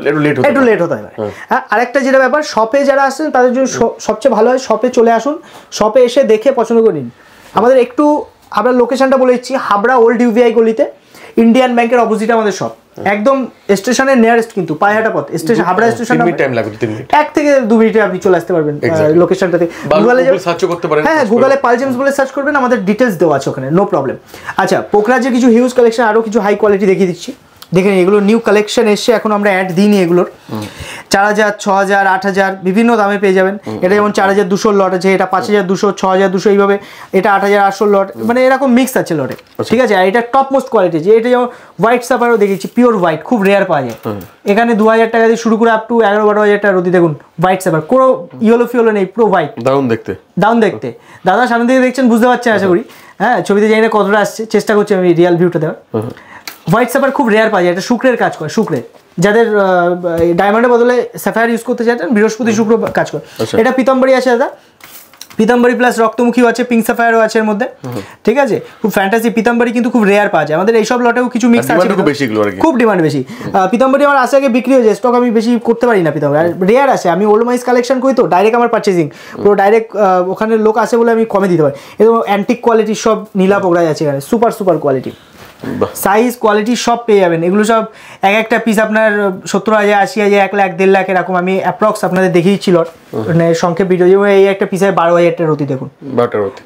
একটু লেট হতে পারে।
হ্যাঁ, আরেকটা যেটা ব্যাপার, শপে যারা আসছেন তাদের জন্য সবচেয়ে ভালো হয় শপে চলে আসুন, শপে এসে দেখে পছন্দ করে নিন। আমাদের একটু আমরা লোকেশনটা বলে দিচ্ছি, হাবড়া ওল্ড ইউভিআই গলিতে, ইন্ডিয়ান ব্যাংকের অপোজিটে আমাদের শপ, একদম স্টেশনের নিয়ারেস্ট, কিন্তু পায়হাটা পথ station, Habra station.
3 minute time লাগবে, 2 মিনিট,
1 থেকে 2 মিনিটে আপনি চলে আসতে পারবেন লোকেশনটাতে।
গুগলে সার্চ করতে পারেন,
হ্যাঁ গুগলে পাল জেমস বলে সার্চ করবেন, আমাদের ডিটেলস দেওয়া আছে ওখানে, নো প্রবলেম। আচ্ছা, পোকরাজের কিছু হিউজ কালেকশন, আরও কিছু হাই কোয়ালিটি দেখিয়ে দিচ্ছি। দেখেন এগুলো নিউ কালেকশন এসছে, এখন আমরা অ্যাড দিইনি এগুলোর। 4000, 6000, 8000 বিভিন্ন দামে পেয়ে যাবেন। এটা যেমন 4200 লট আছে, এটা 5200, 6200 এইভাবে, এটা 8800 লট, মানে এরকম মিক্স আছে লটে, ঠিক আছে। আর এটা টপ মোস্ট কোয়ালিটি, যে এটা যেমন হোয়াইট সাফারও দেখেছি, পিওর হোয়াইট, খুব রেয়ার পাওয়া যায়। এখানে 2000 টাকা দিয়ে শুরু করে আপ টু 11-12 টাকা রতি, দেখুন হোয়াইট সাফার, কোনো ইয়েলো ফিয়েলো নেই, পুরো হোয়াইট, দারুণ দেখতে। দাদা সামনে থেকে দেখছেন, বুঝতে পারছেন আশা করি। হ্যাঁ, ছবিতে জানি না কতটা আসছে, চেষ্টা করছি আমি রিয়াল ভিউটা দেওয়ার। হোয়াইট সাফার খুব রেয়ার পাওয়া যায়, এটা শুক্রের কাজ করে, শুক্রের, যাদের ডায়মন্ডের বদলে স্যাফায়ার ইউজ করতে চাইছেন, বৃহস্পতি শুক্র কাজ করে। এটা পিতাম্বরী আছে দাদা, পিতাম্বরী প্লাস রক্তমুখীও আছে, পিঙ্ক সাফায়ারও আছে এর মধ্যে, ঠিক আছে। খুব ফ্যান্টাসি পিতাম্বরী কিন্তু খুব রেয়ার পাওয়া যায়, আমাদের এইসব লটেও কিছু মিক্স আছে, খুব ডিমান্ড বেশি। পিতাম্বরী আমার আগে বিক্রি হয়ে যায়, স্টক আমি বেশি করতে পারি না পিতাম্বরী, আর রেয়ার আছে। আমি ওল্ড মাইস কালেকশন করি তো, ডাইরেক্ট আমার পারচেজিং, পুরো ডাইরেক্ট ওখানে লোক আসে বলে আমি কমে দিতে পারি। এবং অ্যান্টিক কোয়ালিটির সব নীলা পোকরাজ আছে এখানে, সুপার কোয়ালিটি, সাইজ কোয়ালিটি সব পেয়ে যাবেন। এগুলো সব এক একটা পিস আপনার 70,000, 80,000, 1 লাখ, 1.5 লাখ এরকম আমি অ্যাপ্রক্স আপনাদের দেখিয়ে দিচ্ছি লট, মানে সংক্ষেপ ভিডিও। যেমন এই একটা পিস 12,000 টাকা রতি, দেখুন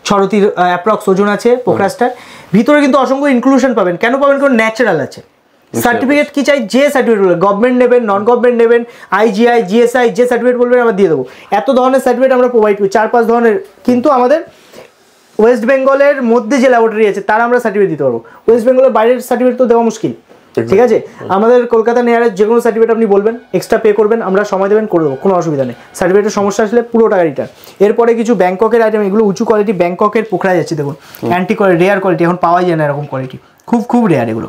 6 রতির অ্যাপ্রক্স ওজন আছে পোকরাজটার। ভিতরে কিন্তু অসংখ্য ইনক্লুশন পাবেন, কেন পাবেন? কারণ ন্যাচারাল আছে। সার্টিফিকেট কি চাই, যে সার্টিফিকেট বলবেন, গভর্নমেন্ট নেবেন, নন গভর্নমেন্ট নেবেন, IGI, GSI, যে সার্টিফিকেট বলবেন আমরা দিয়ে দেবো। এত ধরনের সার্টিফিকেট আমরা প্রোভাইড করি, 4-5 ধরনের। কিন্তু আমাদের ওয়েস্ট বেঙ্গলের মধ্যে যে ল্যাবরেটরি আছে তার আমরা সার্টিফিকেট দিতে পারবো, ওয়েস্ট বেঙ্গলের বাইরের সার্টিফিকেট তো দেওয়া মুশকিল, ঠিক আছে। আমাদের কলকাতা নিয়ারেস্ট যে কোনো সার্টিফিকেট আপনি বলবেন, এক্সট্রা পে করবেন, আমরা সময় দেবেন, করে দেবো, কোনো অসুবিধা নেই। সার্টিফিকেটের সমস্যা আসলে পুরো টাকা রিটার্ন। এরপরে কিছু ব্যাংককের আইটেম, এগুলো উঁচু কোয়ালিটি ব্যাংককের পোকরা যাচ্ছে, দেখুন অ্যান্টি কোয়ালিটি, রেয়ার কোয়ালিটি, এখন পাওয়া যায় না এরকম কোয়ালিটি, খুব রেয়ার এগুলো।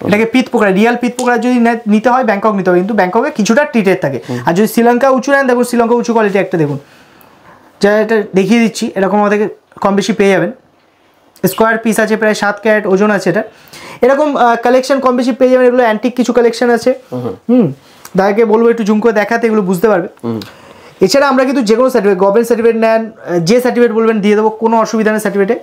এটাকে পিত পোকরা, রিয়াল পিত পোকরা যদি নিতে হয় ব্যাংকক নিতে হবে, কিন্তু ব্যাংককে কিছুটা ট্রিটেড থাকে। আর যদি শ্রীলঙ্কা উঁচু নেন, দেখুন শ্রীলঙ্কা উঁচু কোয়ালিটি একটা দেখুন, যা এটা দেখিয়ে দিচ্ছি, এরকম আমাদের কম বেশি পেয়ে যাবেন। স্কোয়ার পিস আছে, প্রায় 7 ক্যারেট ওজন আছে এটা, এরকম কালেকশন কম বেশি পেয়ে যাবেন। এগুলো অ্যান্টিক কিছু কালেকশন আছে, দাদাকে বলবো একটু জুম করে দেখাতে, এগুলো বুঝতে পারবে। এছাড়া আমরা কিন্তু যে কোনো সার্টিফিকেট, গভর্নমেন্ট সার্টিফিকেট নেন, যে সার্টিফিকেট বলবেন দিয়ে দেবো, কোনো অসুবিধা নেই সার্টিফিকেটে।